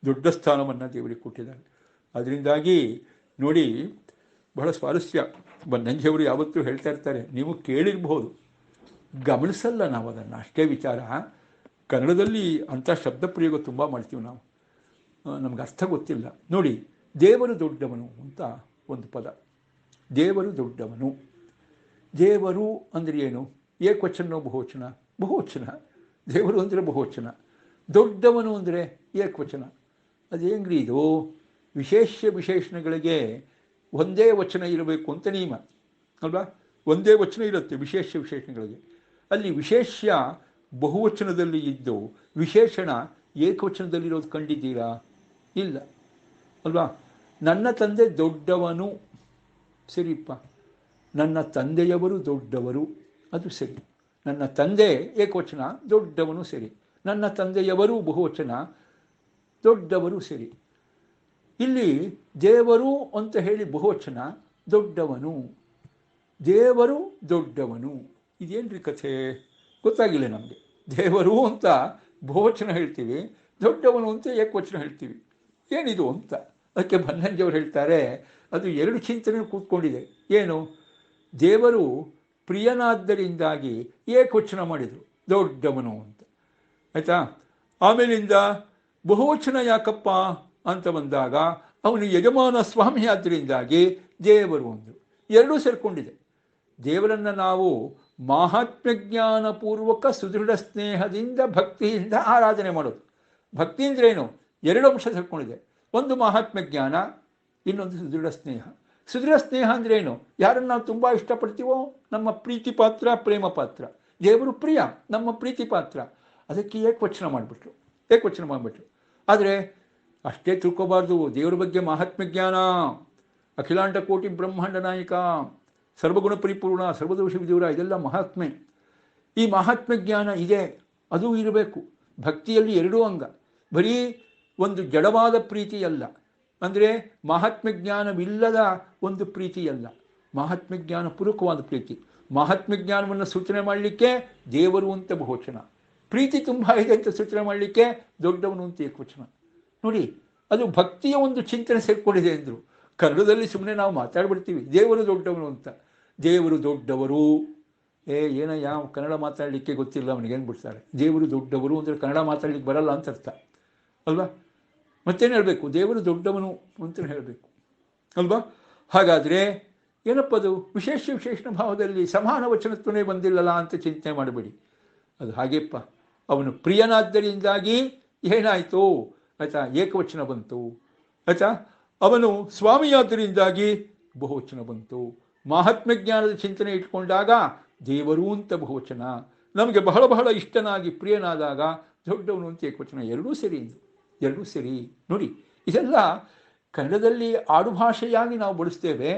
ದೊಡ್ಡ ಸ್ಥಾನವನ್ನು ದೇವರಿಗೆ ಕೊಟ್ಟಿದ್ದಾರೆ. ಅದರಿಂದಾಗಿ ನೋಡಿ, ಬಹಳ ಸ್ವಾರಸ್ಯ. ಬನ್ನಂಜಿಯವರು ಯಾವತ್ತೂ ಹೇಳ್ತಾ ಇರ್ತಾರೆ, ನೀವು ಕೇಳಿರ್ಬೋದು, ಗಮನಿಸಲ್ಲ ನಾವು ಅದನ್ನು, ಅಷ್ಟೇ ವಿಚಾರ. ಕನ್ನಡದಲ್ಲಿ ಅಂಥ ಶಬ್ದ ಪ್ರಯೋಗ ತುಂಬ ಮಾಡ್ತೀವಿ ನಾವು, ನಮ್ಗೆ ಅರ್ಥ ಗೊತ್ತಿಲ್ಲ. ನೋಡಿ, ದೇವರು ದೊಡ್ಡವನು ಅಂತ ಒಂದು ಪದ. ದೇವರು ದೊಡ್ಡವನು. ದೇವರು ಅಂದರೆ ಏನು? ಏಕವಚನ ಬಹುವಚನ? ಬಹುವಚನ. ದೇವರು ಅಂದರೆ ಬಹುವಚನ. ದೊಡ್ಡವನು ಅಂದರೆ ಏಕವಚನ. ಅದೇಂಗ್ರಿ ಇದು? ವಿಶೇಷಣಗಳಿಗೆ ಒಂದೇ ವಚನ ಇರಬೇಕು ಅಂತ ನಿಯಮ ಅಲ್ವಾ. ಒಂದೇ ವಚನ ಇರುತ್ತೆ ವಿಶೇಷಣಗಳಿಗೆ. ಅಲ್ಲಿ ವಿಶೇಷ ಬಹುವಚನದಲ್ಲಿ ಇದ್ದು ವಿಶೇಷಣ ಏಕವಚನದಲ್ಲಿರೋದು ಕಂಡಿದ್ದೀರಾ? ಇಲ್ಲ ಅಲ್ವಾ. ನನ್ನ ತಂದೆ ದೊಡ್ಡವನು, ಸರಿಪ್ಪ. ನನ್ನ ತಂದೆಯವರು ದೊಡ್ಡವರು, ಅದು ಸರಿ. ನನ್ನ ತಂದೆ ಏಕವಚನ, ದೊಡ್ಡವನು ಸರಿ. ನನ್ನ ತಂದೆಯವರು ಬಹುವಚನ, ದೊಡ್ಡವರು ಸರಿ. ಇಲ್ಲಿ ದೇವರು ಅಂತ ಹೇಳಿ ಬಹುವಚನ, ದೊಡ್ಡವನು. ದೇವರು ದೊಡ್ಡವನು, ಇದೇನ್ರಿ ಕಥೆ? ಗೊತ್ತಾಗಿಲ್ಲ ನಮಗೆ. ದೇವರು ಅಂತ ಬಹುವಚನ ಹೇಳ್ತೀವಿ, ದೊಡ್ಡವನು ಅಂತ ಏಕವಚನ ಹೇಳ್ತೀವಿ, ಏನಿದು ಅಂತ. ಅದಕ್ಕೆ ಬನ್ನಂಜಿಯವರು ಹೇಳ್ತಾರೆ, ಅದು 2 ಚಿಂತನೆ ಕೂತ್ಕೊಂಡಿದೆ. ಏನು? ದೇವರು ಪ್ರಿಯನಾದ್ದರಿಂದಾಗಿ ಏಕವಚನ ಮಾಡಿದರು, ದೊಡ್ಡವನು ಅಂತ, ಆಯಿತಾ. ಆಮೇಲಿಂದ ಬಹುವಚನ ಯಾಕಪ್ಪ ಅಂತ ಬಂದಾಗ ಅವನು ಯಜಮಾನ ಸ್ವಾಮಿ ಆದ್ದರಿಂದಾಗಿ ದೇವರು ಅಂದರು. 2 ಸೇರಿಕೊಂಡಿದೆ. ದೇವರನ್ನು ನಾವು ಮಾಹಾತ್ಮ್ಯ ಜ್ಞಾನಪೂರ್ವಕ ಸುದೃಢ ಸ್ನೇಹದಿಂದ ಭಕ್ತಿಯಿಂದ ಆರಾಧನೆ ಮಾಡೋದು. ಭಕ್ತಿ ಅಂದ್ರೇನು? 2 ಅಂಶ ಸೇರಿಕೊಂಡಿದೆ. ಒಂದು ಮಾಹಾತ್ಮ್ಯ ಜ್ಞಾನ, ಇನ್ನೊಂದು ಸುದೃಢ ಸ್ನೇಹ. ಸುದೃಢ ಸ್ನೇಹ ಅಂದ್ರೇನು? ಯಾರನ್ನು ನಾವು ತುಂಬ ಇಷ್ಟಪಡ್ತೀವೋ ನಮ್ಮ ಪ್ರೀತಿ ಪಾತ್ರ, ಪ್ರೇಮ ಪಾತ್ರ. ದೇವರು ಪ್ರಿಯ, ನಮ್ಮ ಪ್ರೀತಿ ಪಾತ್ರ. ಅದಕ್ಕೆ ಏಕವಚನ ಮಾಡಿಬಿಟ್ರು. ಆದರೆ ಅಷ್ಟೇ ತಿಳ್ಕೋಬಾರ್ದು. ದೇವರ ಬಗ್ಗೆ ಮಹಾತ್ಮ ಜ್ಞಾನ, ಅಖಿಲಾಂಡ ಕೋಟಿ ಬ್ರಹ್ಮಾಂಡ ನಾಯಕ, ಸರ್ವಗುಣ ಪರಿಪೂರ್ಣ, ಸರ್ವದೋಷ ವಿದೂರ, ಇದೆಲ್ಲ ಮಹಾತ್ಮೆ. ಈ ಮಹಾತ್ಮ ಜ್ಞಾನ ಇದೆ, ಅದು ಇರಬೇಕು. ಭಕ್ತಿಯಲ್ಲಿ ಎರಡೂ ಅಂಗ, ಬರೀ ಒಂದು ಜಡವಾದ ಪ್ರೀತಿಯಲ್ಲ, ಅಂದರೆ ಮಹಾತ್ಮ ಜ್ಞಾನವಿಲ್ಲದ ಒಂದು ಪ್ರೀತಿಯಲ್ಲ, ಮಹಾತ್ಮ ಜ್ಞಾನ ಪೂರ್ವಕವಾದ ಪ್ರೀತಿ. ಮಹಾತ್ಮ ಜ್ಞಾನವನ್ನು ಸೂಚನೆ ಮಾಡಲಿಕ್ಕೆ ದೇವರು ಅಂತ ಬಹುವಚನ, ಪ್ರೀತಿ ತುಂಬ ಇದೆ ಅಂತ ಸೂಚನೆ ಮಾಡಲಿಕ್ಕೆ ದೊಡ್ಡವನು ಅಂತ ಏಕವಚನ. ನೋಡಿ, ಅದು ಭಕ್ತಿಯ ಒಂದು ಚಿಂತನೆ ಸೇರ್ಕೊಂಡಿದೆ ಅಂದರು. ಕನ್ನಡದಲ್ಲಿ ಸುಮ್ಮನೆ ನಾವು ಮಾತಾಡ್ಬಿಡ್ತೀವಿ ದೇವರು ದೊಡ್ಡವನು ಅಂತ. ದೇವರು ದೊಡ್ಡವರು, ಏನಯ್ಯ ಕನ್ನಡ ಮಾತಾಡಲಿಕ್ಕೆ ಗೊತ್ತಿಲ್ಲ ಅವನಿಗೇನು ಬಿಡ್ತಾರೆ. ದೇವರು ದೊಡ್ಡವರು ಅಂದರೆ ಕನ್ನಡ ಮಾತಾಡ್ಲಿಕ್ಕೆ ಬರಲ್ಲ ಅಂತ ಅರ್ಥ ಅಲ್ವಾ? ಮತ್ತೇನು ಹೇಳಬೇಕು? ದೇವರು ದೊಡ್ಡವನು ಅಂತ ಹೇಳಬೇಕು ಅಲ್ವಾ? ಹಾಗಾದರೆ ಏನಪ್ಪದು ವಿಶೇಷ ವಿಶೇಷಣ ಭಾವದಲ್ಲಿ ಸಮಾನ ವಚನತ್ವನೇ ಬಂದಿಲ್ಲಲ್ಲ ಅಂತ ಚಿಂತನೆ ಮಾಡಬೇಡಿ. ಅದು ಹಾಗೆಪ್ಪ, ಅವನು ಪ್ರಿಯನಾದ್ದರಿಂದಾಗಿ ಏನಾಯಿತು ಆಯಿತಾ, ಏಕವಚನ ಬಂತು ಆಯಿತಾ. ಅವನು ಸ್ವಾಮಿಯಾದ್ದರಿಂದಾಗಿ ಬಹುವಚನ ಬಂತು. ಮಹಾತ್ಮ ಜ್ಞಾನದ ಚಿಂತನೆ ಇಟ್ಕೊಂಡಾಗ ದೇವರು ಅಂತ ಬಹುವಚನ, ನಮಗೆ ಬಹಳ ಬಹಳ ಇಷ್ಟನಾಗಿ ಪ್ರಿಯನಾದಾಗ ದೊಡ್ಡವನು ಅಂತ ಏಕವಚನ. ಎರಡೂ ಸರಿ, ಎರಡೂ ಸರಿ. ನೋಡಿ, ಇದೆಲ್ಲ ಕನ್ನಡದಲ್ಲಿ ಆಡುಭಾಷೆಯಾಗಿ ನಾವು ಬಳಸ್ತೇವೆ.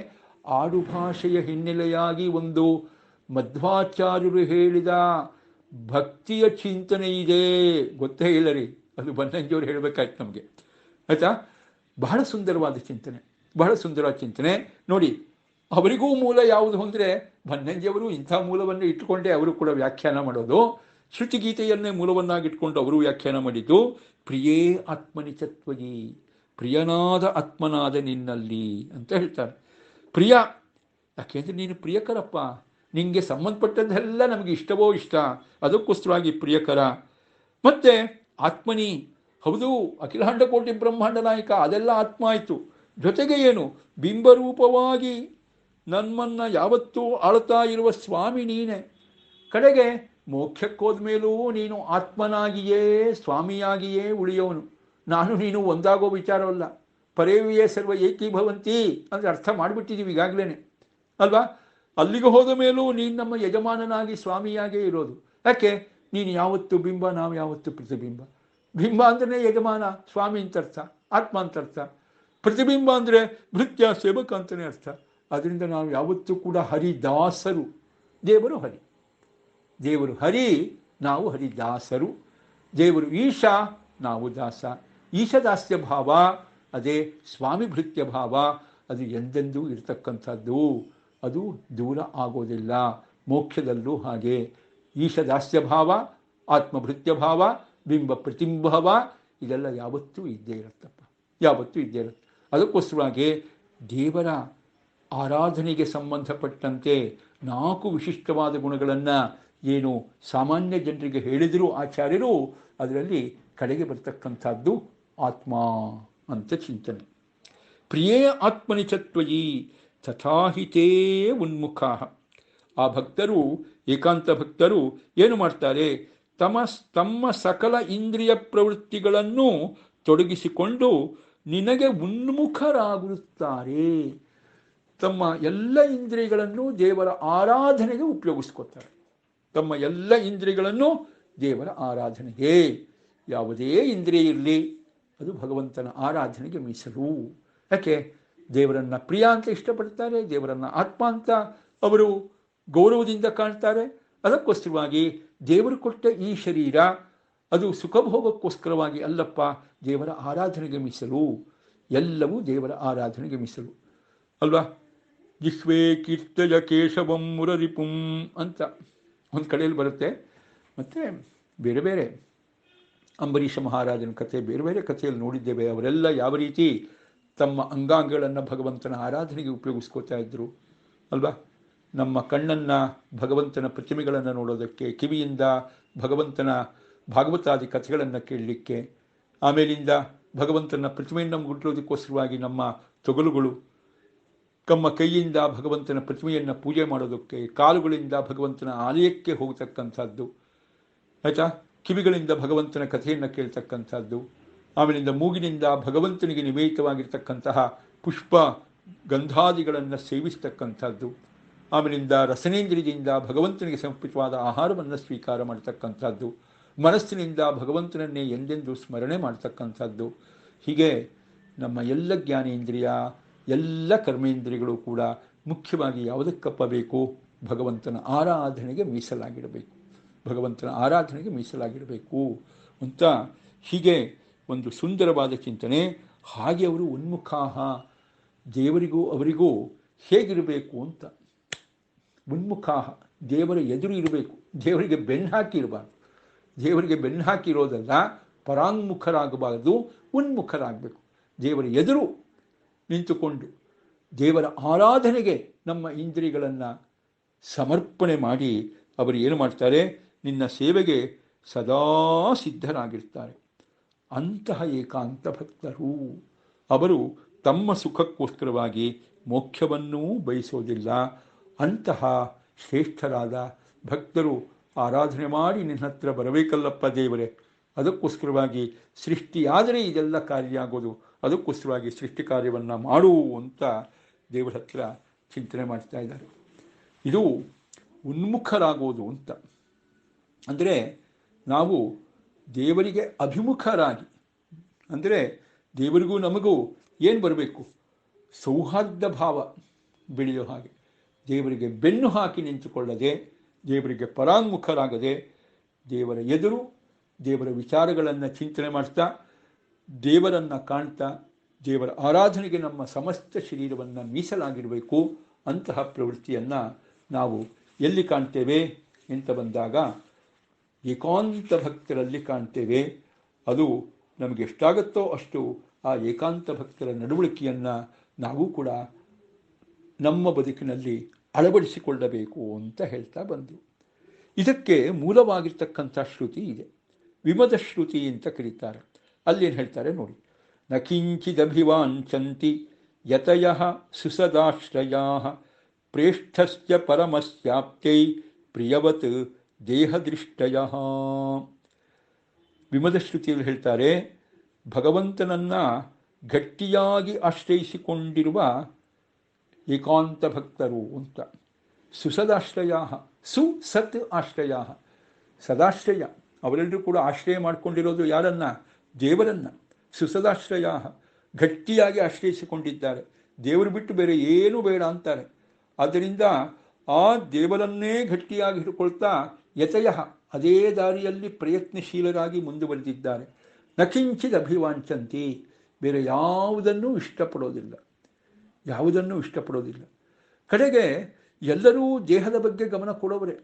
ಆಡುಭಾಷೆಯ ಹಿನ್ನೆಲೆಯಾಗಿ ಒಂದು ಮಧ್ವಾಚಾರ್ಯರು ಹೇಳಿದ ಭಕ್ತಿಯ ಚಿಂತನೆ ಇದೆ, ಗೊತ್ತೇ ಇಲ್ಲ ರೀ. ಅದು ಬನ್ನಂಜಿಯವರು ಹೇಳಬೇಕಾಯ್ತು ನಮಗೆ ಆಯಿತಾ. ಬಹಳ ಸುಂದರವಾದ ಚಿಂತನೆ, ಬಹಳ ಸುಂದರವಾದ ಚಿಂತನೆ. ನೋಡಿ, ಅವರಿಗೂ ಮೂಲ ಯಾವುದು ಅಂದರೆ ಬನ್ನಂಜಿಯವರು ಇಂಥ ಮೂಲವನ್ನು ಇಟ್ಟುಕೊಂಡೇ ಅವರು ಕೂಡ ವ್ಯಾಖ್ಯಾನ ಮಾಡೋದು. ಶ್ರುತಿಗೀತೆಯನ್ನೇ ಮೂಲವನ್ನಾಗಿಟ್ಕೊಂಡು ಅವರು ವ್ಯಾಖ್ಯಾನ ಮಾಡಿದ್ದು. ಪ್ರಿಯೇ ಆತ್ಮನಿಚತ್ವಯಿ, ಪ್ರಿಯನಾದ ಆತ್ಮನಾದ ನಿನ್ನಲ್ಲಿ ಅಂತ ಹೇಳ್ತಾರೆ. ಪ್ರಿಯ ಯಾಕೆಂದರೆ ನೀನು ಪ್ರಿಯಕರಪ್ಪ, ನಿನಗೆ ಸಂಬಂಧಪಟ್ಟದ್ದೆಲ್ಲ ನಮಗೆ ಇಷ್ಟವೋ ಇಷ್ಟ, ಅದಕ್ಕೋಸ್ಕರವಾಗಿ ಪ್ರಿಯಕರ. ಮತ್ತು ಆತ್ಮನಿ, ಹೌದು ಅಖಿಲಾಂಡ ಕೋಟಿ ಬ್ರಹ್ಮಾಂಡ ನಾಯಕ, ಅದೆಲ್ಲ ಆತ್ಮ ಆಯಿತು. ಜೊತೆಗೆ ಏನು, ಬಿಂಬರೂಪವಾಗಿ ನಮ್ಮನ್ನು ಯಾವತ್ತೂ ಆಳ್ತಾ ಇರುವ ಸ್ವಾಮಿ ನೀನೆ. ಕಡೆಗೆ ಮೋಕ್ಷಕ್ಕೋದ ಮೇಲೂ ನೀನು ಆತ್ಮನಾಗಿಯೇ ಸ್ವಾಮಿಯಾಗಿಯೇ ಉಳಿಯೋನು. ನಾನು ನೀನು ಒಂದಾಗೋ ವಿಚಾರವಲ್ಲ. ಪರೇವಿಯೇ ಸರ್ವ ಏಕೀಭವಂತಿ ಅಂದರೆ ಅರ್ಥ ಮಾಡಿಬಿಟ್ಟಿದ್ದೀವಿ ಈಗಾಗಲೇ ಅಲ್ವಾ. ಅಲ್ಲಿಗೆ ಹೋದ ಮೇಲೂ ನೀನು ನಮ್ಮ ಯಜಮಾನನಾಗಿ ಸ್ವಾಮಿಯಾಗೇ ಇರೋದು. ಯಾಕೆ? ನೀನು ಯಾವತ್ತು ಬಿಂಬ, ನಾವು ಯಾವತ್ತು ಪ್ರತಿಬಿಂಬ. ಬಿಂಬ ಅಂದರೆ ಯಜಮಾನ, ಸ್ವಾಮಿ ಅಂತ ಅರ್ಥ, ಆತ್ಮ ಅಂತ ಅರ್ಥ. ಪ್ರತಿಬಿಂಬ ಅಂದರೆ ಭೃತ್ಯ ಸೇವಕ ಅಂತಲೇ ಅರ್ಥ. ಅದರಿಂದ ನಾವು ಯಾವತ್ತೂ ಕೂಡ ಹರಿದಾಸರು. ದೇವರು ಹರಿ, ದೇವರು ಹರಿ, ನಾವು ಹರಿದಾಸರು. ದೇವರು ಈಶ, ನಾವು ದಾಸ. ಈಶದಾಸ್ಯ ಭಾವ ಅದೇ ಸ್ವಾಮಿ ಭೃತ್ಯ ಭಾವ, ಅದು ಎಂದೆಂದೂ ಇರತಕ್ಕಂಥದ್ದು, ಅದು ದೂರ ಆಗೋದಿಲ್ಲ. ಮೋಕ್ಷದಲ್ಲೂ ಹಾಗೆ ಈಶದಾಸ್ಯ ಭಾವ, ಆತ್ಮಭೃತ್ಯ ಭಾವ, ಬಿಂಬ ಪ್ರತಿಂಭಾವ, ಇದೆಲ್ಲ ಯಾವತ್ತೂ ಇದ್ದೇ ಇರುತ್ತಪ್ಪ, ಯಾವತ್ತೂ ಇದ್ದೇ ಇರುತ್ತೆ. ಅದಕ್ಕೋಸ್ಕರವಾಗಿ ದೇವರ ಆರಾಧನೆಗೆ ಸಂಬಂಧಪಟ್ಟಂತೆ 4 ವಿಶಿಷ್ಟವಾದ ಗುಣಗಳನ್ನು ಏನು ಸಾಮಾನ್ಯ ಜನರಿಗೆ ಹೇಳಿದರೂ ಆಚಾರ್ಯರು, ಅದರಲ್ಲಿ ಕಡೆಗೆ ಬರ್ತಕ್ಕಂಥದ್ದು ಆತ್ಮ ಅಂತ ಚಿಂತನೆ. ಪ್ರಿಯೇ ಆತ್ಮನಿಚತ್ವಯಿ ತಥಾಹಿತೇ ಉನ್ಮುಖ. ಆ ಭಕ್ತರು, ಏಕಾಂತ ಭಕ್ತರು ಏನು ಮಾಡ್ತಾರೆ? ತಮ್ಮ ಸಕಲ ಇಂದ್ರಿಯ ಪ್ರವೃತ್ತಿಗಳನ್ನು ತೊಡಗಿಸಿಕೊಂಡು ನಿನಗೆ ಉನ್ಮುಖರಾಗುತ್ತಾರೆ. ತಮ್ಮ ಎಲ್ಲ ಇಂದ್ರಿಯಗಳನ್ನು ದೇವರ ಆರಾಧನೆಗೆ ಉಪಯೋಗಿಸ್ಕೊತಾರೆ. ತಮ್ಮ ಎಲ್ಲ ಇಂದ್ರಿಯಗಳನ್ನು ದೇವರ ಆರಾಧನೆಗೆ, ಯಾವುದೇ ಇಂದ್ರಿಯ ಇರಲಿ ಅದು ಭಗವಂತನ ಆರಾಧನೆಗೆ ಮೀಸಲು. ಯಾಕೆ? ದೇವರನ್ನು ಪ್ರಿಯ ಅಂತ ಇಷ್ಟಪಡ್ತಾರೆ, ದೇವರನ್ನು ಆತ್ಮ ಅಂತ ಅವರು ಗೌರವದಿಂದ ಕಾಣ್ತಾರೆ. ಅದಕ್ಕೋಸ್ಕರವಾಗಿ ದೇವರು ಕೊಟ್ಟ ಈ ಶರೀರ ಅದು ಸುಖಭೋಗಕ್ಕೋಸ್ಕರವಾಗಿ ಅಲ್ಲಪ್ಪ, ದೇವರ ಆರಾಧನೆಗೆ ಮೀಸಲು. ಎಲ್ಲವೂ ದೇವರ ಆರಾಧನೆಗೆ ಮೀಸಲು ಅಲ್ವಾ. ಜಿಹ್ವೇ ಕೀರ್ತಯ ಕೇಶವಂ ಮುರರಿಪುಂ ಅಂತ ಒಂದು ಕಡೆಯಲ್ಲಿ ಬರುತ್ತೆ. ಮತ್ತು ಬೇರೆ ಬೇರೆ ಅಂಬರೀಷ ಮಹಾರಾಜನ ಕಥೆ, ಬೇರೆ ಬೇರೆ ಕಥೆಯಲ್ಲಿ ನೋಡಿದ್ದೇವೆ. ಅವರೆಲ್ಲ ಯಾವ ರೀತಿ ತಮ್ಮ ಅಂಗಾಂಗಗಳನ್ನು ಭಗವಂತನ ಆರಾಧನೆಗೆ ಉಪಯೋಗಿಸ್ಕೋತಾ ಇದ್ದರು ಅಲ್ವಾ. ನಮ್ಮ ಕಣ್ಣನ್ನು ಭಗವಂತನ ಪ್ರತಿಮೆಗಳನ್ನು ನೋಡೋದಕ್ಕೆ, ಕಿವಿಯಿಂದ ಭಗವಂತನ ಭಾಗವತಾದಿ ಕಥೆಗಳನ್ನು ಕೇಳಲಿಕ್ಕೆ, ಆಮೇಲಿಂದ ಭಗವಂತನ ಪ್ರತಿಮೆಯನ್ನು ಮುಟ್ಟೋದಕ್ಕೋಸ್ಕರವಾಗಿ ನಮ್ಮ ತೊಗಲುಗಳು, ತಮ್ಮ ಕೈಯಿಂದ ಭಗವಂತನ ಪ್ರತಿಮೆಯನ್ನು ಪೂಜೆ ಮಾಡೋದಕ್ಕೆ, ಕಾಲುಗಳಿಂದ ಭಗವಂತನ ಆಲಯಕ್ಕೆ ಹೋಗತಕ್ಕಂಥದ್ದು ಆಯಿತಾ, ಕಿವಿಗಳಿಂದ ಭಗವಂತನ ಕಥೆಯನ್ನು ಕೇಳ್ತಕ್ಕಂಥದ್ದು, ಆಮೇಲಿಂದ ಮೂಗಿನಿಂದ ಭಗವಂತನಿಗೆ ನಿವೇದಿತವಾಗಿರ್ತಕ್ಕಂತಹ ಪುಷ್ಪ ಗಂಧಾದಿಗಳನ್ನು ಸೇವಿಸ್ತಕ್ಕಂಥದ್ದು, ಆಮೇಲಿಂದ ರಸನೇಂದ್ರಿಯದಿಂದ ಭಗವಂತನಿಗೆ ಸಮರ್ಪಿತವಾದ ಆಹಾರವನ್ನು ಸ್ವೀಕಾರ ಮಾಡ್ತಕ್ಕಂಥದ್ದು, ಮನಸ್ಸಿನಿಂದ ಭಗವಂತನನ್ನೇ ಎಂದೆಂದು ಸ್ಮರಣೆ ಮಾಡ್ತಕ್ಕಂಥದ್ದು. ಹೀಗೆ ನಮ್ಮ ಎಲ್ಲ ಜ್ಞಾನೇಂದ್ರಿಯ, ಎಲ್ಲ ಕರ್ಮೇಂದ್ರಿಯಗಳು ಕೂಡ ಮುಖ್ಯವಾಗಿ ಯಾವುದಕ್ಕಪ್ಪ ಬೇಕು? ಭಗವಂತನ ಆರಾಧನೆಗೆ ಮೀಸಲಾಗಿಡಬೇಕು, ಭಗವಂತನ ಆರಾಧನೆಗೆ ಮೀಸಲಾಗಿಡಬೇಕು ಅಂತ ಹೀಗೆ ಒಂದು ಸುಂದರವಾದ ಚಿಂತನೆ. ಹಾಗೆ ಅವರು ಉನ್ಮುಖಾಹ, ದೇವರಿಗೂ ಅವರಿಗೂ ಹೇಗಿರಬೇಕು ಅಂತ. ಉನ್ಮುಖಾಹ, ದೇವರ ಎದುರು ಇರಬೇಕು, ದೇವರಿಗೆ ಬೆನ್ನು ಹಾಕಿ ಇರಬಾರ್ದು. ದೇವರಿಗೆ ಬೆನ್ನು ಹಾಕಿರೋದಲ್ಲ, ಪರಾಂಗುಖರಾಗಬಾರದು, ಉನ್ಮುಖರಾಗಬೇಕು. ದೇವರ ಎದುರು ನಿಂತುಕೊಂಡು ದೇವರ ಆರಾಧನೆಗೆ ನಮ್ಮ ಇಂದ್ರಿಯಗಳನ್ನು ಸಮರ್ಪಣೆ ಮಾಡಿ ಅವರು ಏನು ಮಾಡ್ತಾರೆ? ನಿನ್ನ ಸೇವೆಗೆ ಸದಾ ಸಿದ್ಧರಾಗಿರ್ತಾರೆ. ಅಂತಹ ಏಕಾಂತ ಭಕ್ತರು ಅವರು ತಮ್ಮ ಸುಖಕ್ಕೋಸ್ಕರವಾಗಿ ಮೋಕ್ಷವನ್ನೂ ಬಯಸೋದಿಲ್ಲ. ಅಂತಹ ಶ್ರೇಷ್ಠರಾದ ಭಕ್ತರು ಆರಾಧನೆ ಮಾಡಿ ನಿನ್ನ ಹತ್ರ ಬರಬೇಕಲ್ಲಪ್ಪ ದೇವರೇ, ಅದಕ್ಕೋಸ್ಕರವಾಗಿ ಸೃಷ್ಟಿಯಾದರೆ ಇದೆಲ್ಲ ಕಾರ್ಯ ಆಗೋದು, ಅದಕ್ಕೋಸ್ಕರವಾಗಿ ಸೃಷ್ಟಿ ಕಾರ್ಯವನ್ನು ಮಾಡು ಅಂತ ದೇವರ ಹತ್ರ ಚಿಂತನೆ ಮಾಡ್ತಾ ಇದ್ದಾರೆ. ಇದು ಉನ್ಮುಖರಾಗೋದು ಅಂತ. ಅಂದರೆ ನಾವು ದೇವರಿಗೆ ಅಭಿಮುಖರಾಗಿ, ಅಂದರೆ ದೇವರಿಗೂ ನಮಗೂ ಏನು ಬರಬೇಕು? ಸೌಹಾರ್ದ ಭಾವ ಬೆಳೆಯೋ ಹಾಗೆ, ದೇವರಿಗೆ ಬೆನ್ನು ಹಾಕಿ ನಿಂತುಕೊಳ್ಳದೆ, ದೇವರಿಗೆ ಪರಾಂಗುಖರಾಗದೆ, ದೇವರ ಎದುರು ದೇವರ ವಿಚಾರಗಳನ್ನು ಚಿಂತನೆ ಮಾಡ್ತಾ, ದೇವರನ್ನು ಕಾಣ್ತಾ, ದೇವರ ಆರಾಧನೆಗೆ ನಮ್ಮ ಸಮಸ್ತ ಶರೀರವನ್ನು ಮೀಸಲಾಗಿರಬೇಕು. ಅಂತಹ ಪ್ರವೃತ್ತಿಯನ್ನು ನಾವು ಎಲ್ಲಿ ಕಾಣ್ತೇವೆ ಅಂತ ಬಂದಾಗ ಏಕಾಂತ ಭಕ್ತರಲ್ಲಿ ಕಾಣ್ತೇವೆ. ಅದು ನಮಗೆ ಎಷ್ಟಾಗುತ್ತೋ ಅಷ್ಟು ಆ ಏಕಾಂತ ಭಕ್ತರ ನಡವಳಿಕೆಯನ್ನು ನಾವು ಕೂಡ ನಮ್ಮ ಬದುಕಿನಲ್ಲಿ ಅಳವಡಿಸಿಕೊಳ್ಳಬೇಕು ಅಂತ ಹೇಳ್ತಾ ಬಂದು, ಇದಕ್ಕೆ ಮೂಲವಾಗಿರ್ತಕ್ಕಂಥ ಶ್ರುತಿ ಇದೆ, ವಿಮದ ಶ್ರುತಿ ಅಂತ ಕರೀತಾರೆ. ಅಲ್ಲೇನು ಹೇಳ್ತಾರೆ ನೋಡಿ, ನ ಕಿಂಚಿದಭಿವಾಂಚಂತಿ ಯತಯಃ ಸುಸದಾಶ್ರಯಾ ಪ್ರೇಷ್ಠಸ್ಯ ಪರಮಸ್ಯಾಪ್ತೈ ಪ್ರಿಯವತ್ ದೇಹದೃಷ್ಟಯಃ. ವಿಮದ ಶ್ರುತಿಯಲ್ಲಿ ಹೇಳ್ತಾರೆ, ಭಗವಂತನನ್ನು ಗಟ್ಟಿಯಾಗಿ ಆಶ್ರಯಿಸಿಕೊಂಡಿರುವ ಏಕಾಂತ ಭಕ್ತರು ಅಂತ. ಸುಸದಾಶ್ರಯ, ಸುಸತ್ ಆಶ್ರಯ, ಸದಾಶ್ರಯ, ಅವರೆಲ್ಲರೂ ಕೂಡ ಆಶ್ರಯ ಮಾಡಿಕೊಂಡಿರೋದು ಯಾರನ್ನ? ದೇವರನ್ನ. ಸುಸದಾಶ್ರಯ, ಗಟ್ಟಿಯಾಗಿ ಆಶ್ರಯಿಸಿಕೊಂಡಿದ್ದಾರೆ, ದೇವರು ಬಿಟ್ಟು ಬೇರೆ ಏನೂ ಬೇಡ ಅಂತಾರೆ. ಆದ್ದರಿಂದ ಆ ದೇವರನ್ನೇ ಗಟ್ಟಿಯಾಗಿ ಹಿಡ್ಕೊಳ್ತಾ ಯತಯ, ಅದೇ ದಾರಿಯಲ್ಲಿ ಪ್ರಯತ್ನಶೀಲರಾಗಿ ಮುಂದುವರೆದಿದ್ದಾರೆ. ನಕಿಂಚಿದ ಅಭಿವಾಂಚಂತಿ, ಬೇರೆ ಯಾವುದನ್ನೂ ಇಷ್ಟಪಡೋದಿಲ್ಲ, ಯಾವುದನ್ನೂ ಇಷ್ಟಪಡೋದಿಲ್ಲ. ಕಡೆಗೆ ಎಲ್ಲರೂ ದೇಹದ ಬಗ್ಗೆ ಗಮನ ಕೊಡೋವರೆ,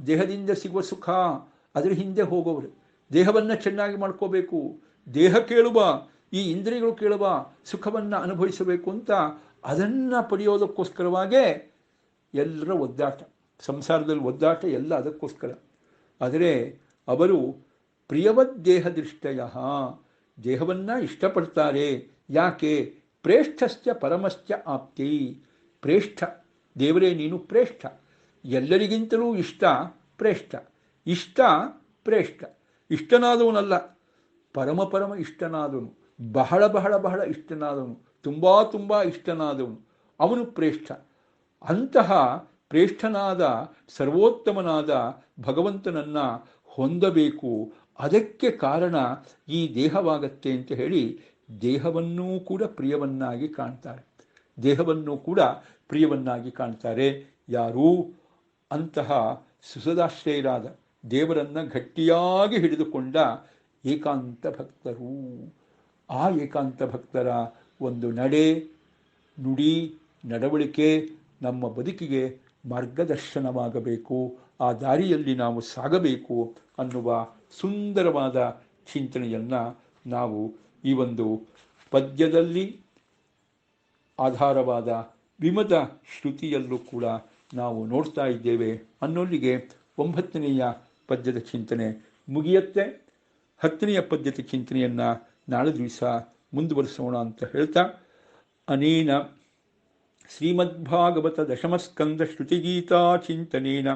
ದೇಹದಿಂದ ಸಿಗುವ ಸುಖ ಅದರ ಹಿಂದೆ ಹೋಗೋವ್ರೆ. ದೇಹವನ್ನು ಚೆನ್ನಾಗಿ ಮಾಡ್ಕೋಬೇಕು, ದೇಹ ಕೇಳುವ, ಈ ಇಂದ್ರಿಯಗಳು ಕೇಳುವ ಸುಖವನ್ನು ಅನುಭವಿಸಬೇಕು ಅಂತ ಅದನ್ನು ಪಡೆಯೋದಕ್ಕೋಸ್ಕರವಾಗೇ ಎಲ್ಲರ ಒದ್ದಾಟ, ಸಂಸಾರದಲ್ಲಿ ಒದ್ದಾಟ ಎಲ್ಲ ಅದಕ್ಕೋಸ್ಕರ. ಆದರೆ ಅವರು ಪ್ರಿಯವದ್ದೇಹ ದೃಷ್ಟಯ, ದೇಹವನ್ನು ಇಷ್ಟಪಡ್ತಾರೆ. ಯಾಕೆ? ಪ್ರೇಷ್ಠಶ್ಚ ಪರಮಶ್ಚ ಆಪ್ತಿ, ಪ್ರೇಷ್ಠ, ದೇವರೇ ನೀನು ಪ್ರೇಷ್ಠ, ಎಲ್ಲರಿಗಿಂತಲೂ ಇಷ್ಟ ಪ್ರೇಷ್ಠ, ಇಷ್ಟ ಪ್ರೇಷ್ಠ, ಇಷ್ಟನಾದವನಲ್ಲ, ಪರಮ ಇಷ್ಟನಾದವನು, ಬಹಳ ಬಹಳ ಬಹಳ ಇಷ್ಟನಾದವನು, ತುಂಬ ಇಷ್ಟನಾದವನು, ಅವನು ಪ್ರೇಷ್ಠ. ಅಂತಹ ಪ್ರೇಷ್ಠನಾದ ಸರ್ವೋತ್ತಮನಾದ ಭಗವಂತನನ್ನು ಹೊಂದಬೇಕು. ಅದಕ್ಕೆ ಕಾರಣ ಈ ದೇಹವಾಗತ್ತೆ ಅಂತ ಹೇಳಿ ದೇಹವನ್ನೂ ಕೂಡ ಪ್ರಿಯವನ್ನಾಗಿ ಕಾಣ್ತಾರೆ, ದೇಹವನ್ನೂ ಕೂಡ ಪ್ರಿಯವನ್ನಾಗಿ ಕಾಣ್ತಾರೆ. ಯಾರೂ? ಅಂತಹ ಸುಸದಾಶ್ರಯರಾದ ದೇವರನ್ನು ಗಟ್ಟಿಯಾಗಿ ಹಿಡಿದುಕೊಂಡ ಏಕಾಂತ ಭಕ್ತರು. ಆ ಏಕಾಂತ ಭಕ್ತರ ಒಂದು ನಡೆ, ನುಡಿ, ನಡವಳಿಕೆ ನಮ್ಮ ಬದುಕಿಗೆ ಮಾರ್ಗದರ್ಶನವಾಗಬೇಕು, ಆ ದಾರಿಯಲ್ಲಿ ನಾವು ಸಾಗಬೇಕು ಅನ್ನುವ ಸುಂದರವಾದ ಚಿಂತನೆಯನ್ನು ನಾವು ಈ ಒಂದು ಪದ್ಯದಲ್ಲಿ ಆಧಾರವಾದ ವಿಮದ ಶ್ರುತಿಯಲ್ಲೂ ಕೂಡ ನಾವು ನೋಡ್ತಾ ಇದ್ದೇವೆ ಅನ್ನೋಲ್ಲಿಗೆ 9ನೆಯ ಪದ್ಯದ ಚಿಂತನೆ ಮುಗಿಯುತ್ತೆ. 10ನೆಯ ಪದ್ಯದ ಚಿಂತನೆಯನ್ನು ನಾಳೆ ದಿವಸ ಮುಂದುವರಿಸೋಣ ಅಂತ ಹೇಳ್ತಾ, ಅನೇನ ಶ್ರೀಮದ್ಭಾಗವತ ದಶಮಸ್ಕಂದ ಶ್ರುತಿಗೀತಾ ಚಿಂತನೇನ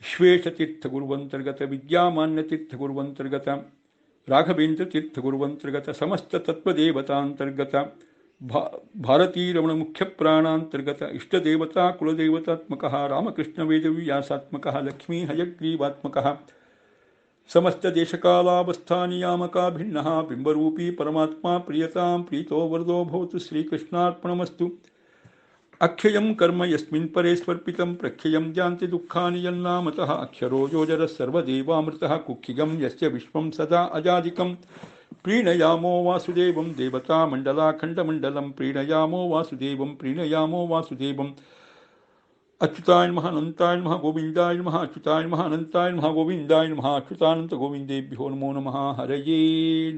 ವಿಶ್ವೇಶತೀರ್ಥಗುರುವಂತರ್ಗತ ವಿದ್ಯಾಮಾನ್ಯತೀರ್ಥಗುರುವಂತರ್ಗತ ರಾಘವೇಂದ್ರ ತೀರ್ಥಗುರುವಂತರ್ಗತ ಸಮಸ್ತ ತತ್ವದೇವತಾಂತರ್ಗತ ಭಾರತೀರಮಣ ಮುಖ್ಯ ಪ್ರಾಣಾಂತರ್ಗತ ಇಷ್ಟದೇವತಾ ಕುಲದೇವತಾತ್ಮಕ ರಾಮಕೃಷ್ಣ ವೇದವ್ಯಾಸಾತ್ಮಕ ಲಕ್ಷ್ಮೀ ಹಯಗ್ರೀವಾತ್ಮಕ समस्त देशकालावस्था नियामका भिन्नः बिंबरूपी परमात्मा प्रियतां प्रीतो वरदो भवतु श्रीकृष्णार्पणमस्तु। अक्षयं कर्म यस्मिन् परे स्वर्पितं प्रक्षयं जानति दुःखानि यन्नामतः अक्षरो योजरः सर्वदेवामृतः कुक्षिगं यस्य विश्वं सदा अजादिकं प्रीणयामो वासुदेवं देवतामण्डलाखण्डमण्डलं प्रीणयामो वासुदेवं अच्युताय नमः अनंताय नमः गोविंदाय नमः अच्युताय नमः अनंताय नमः गोविंदाय नमः अच्युतानंत गोविंदेभ्यो नमो नमः हरये नमः।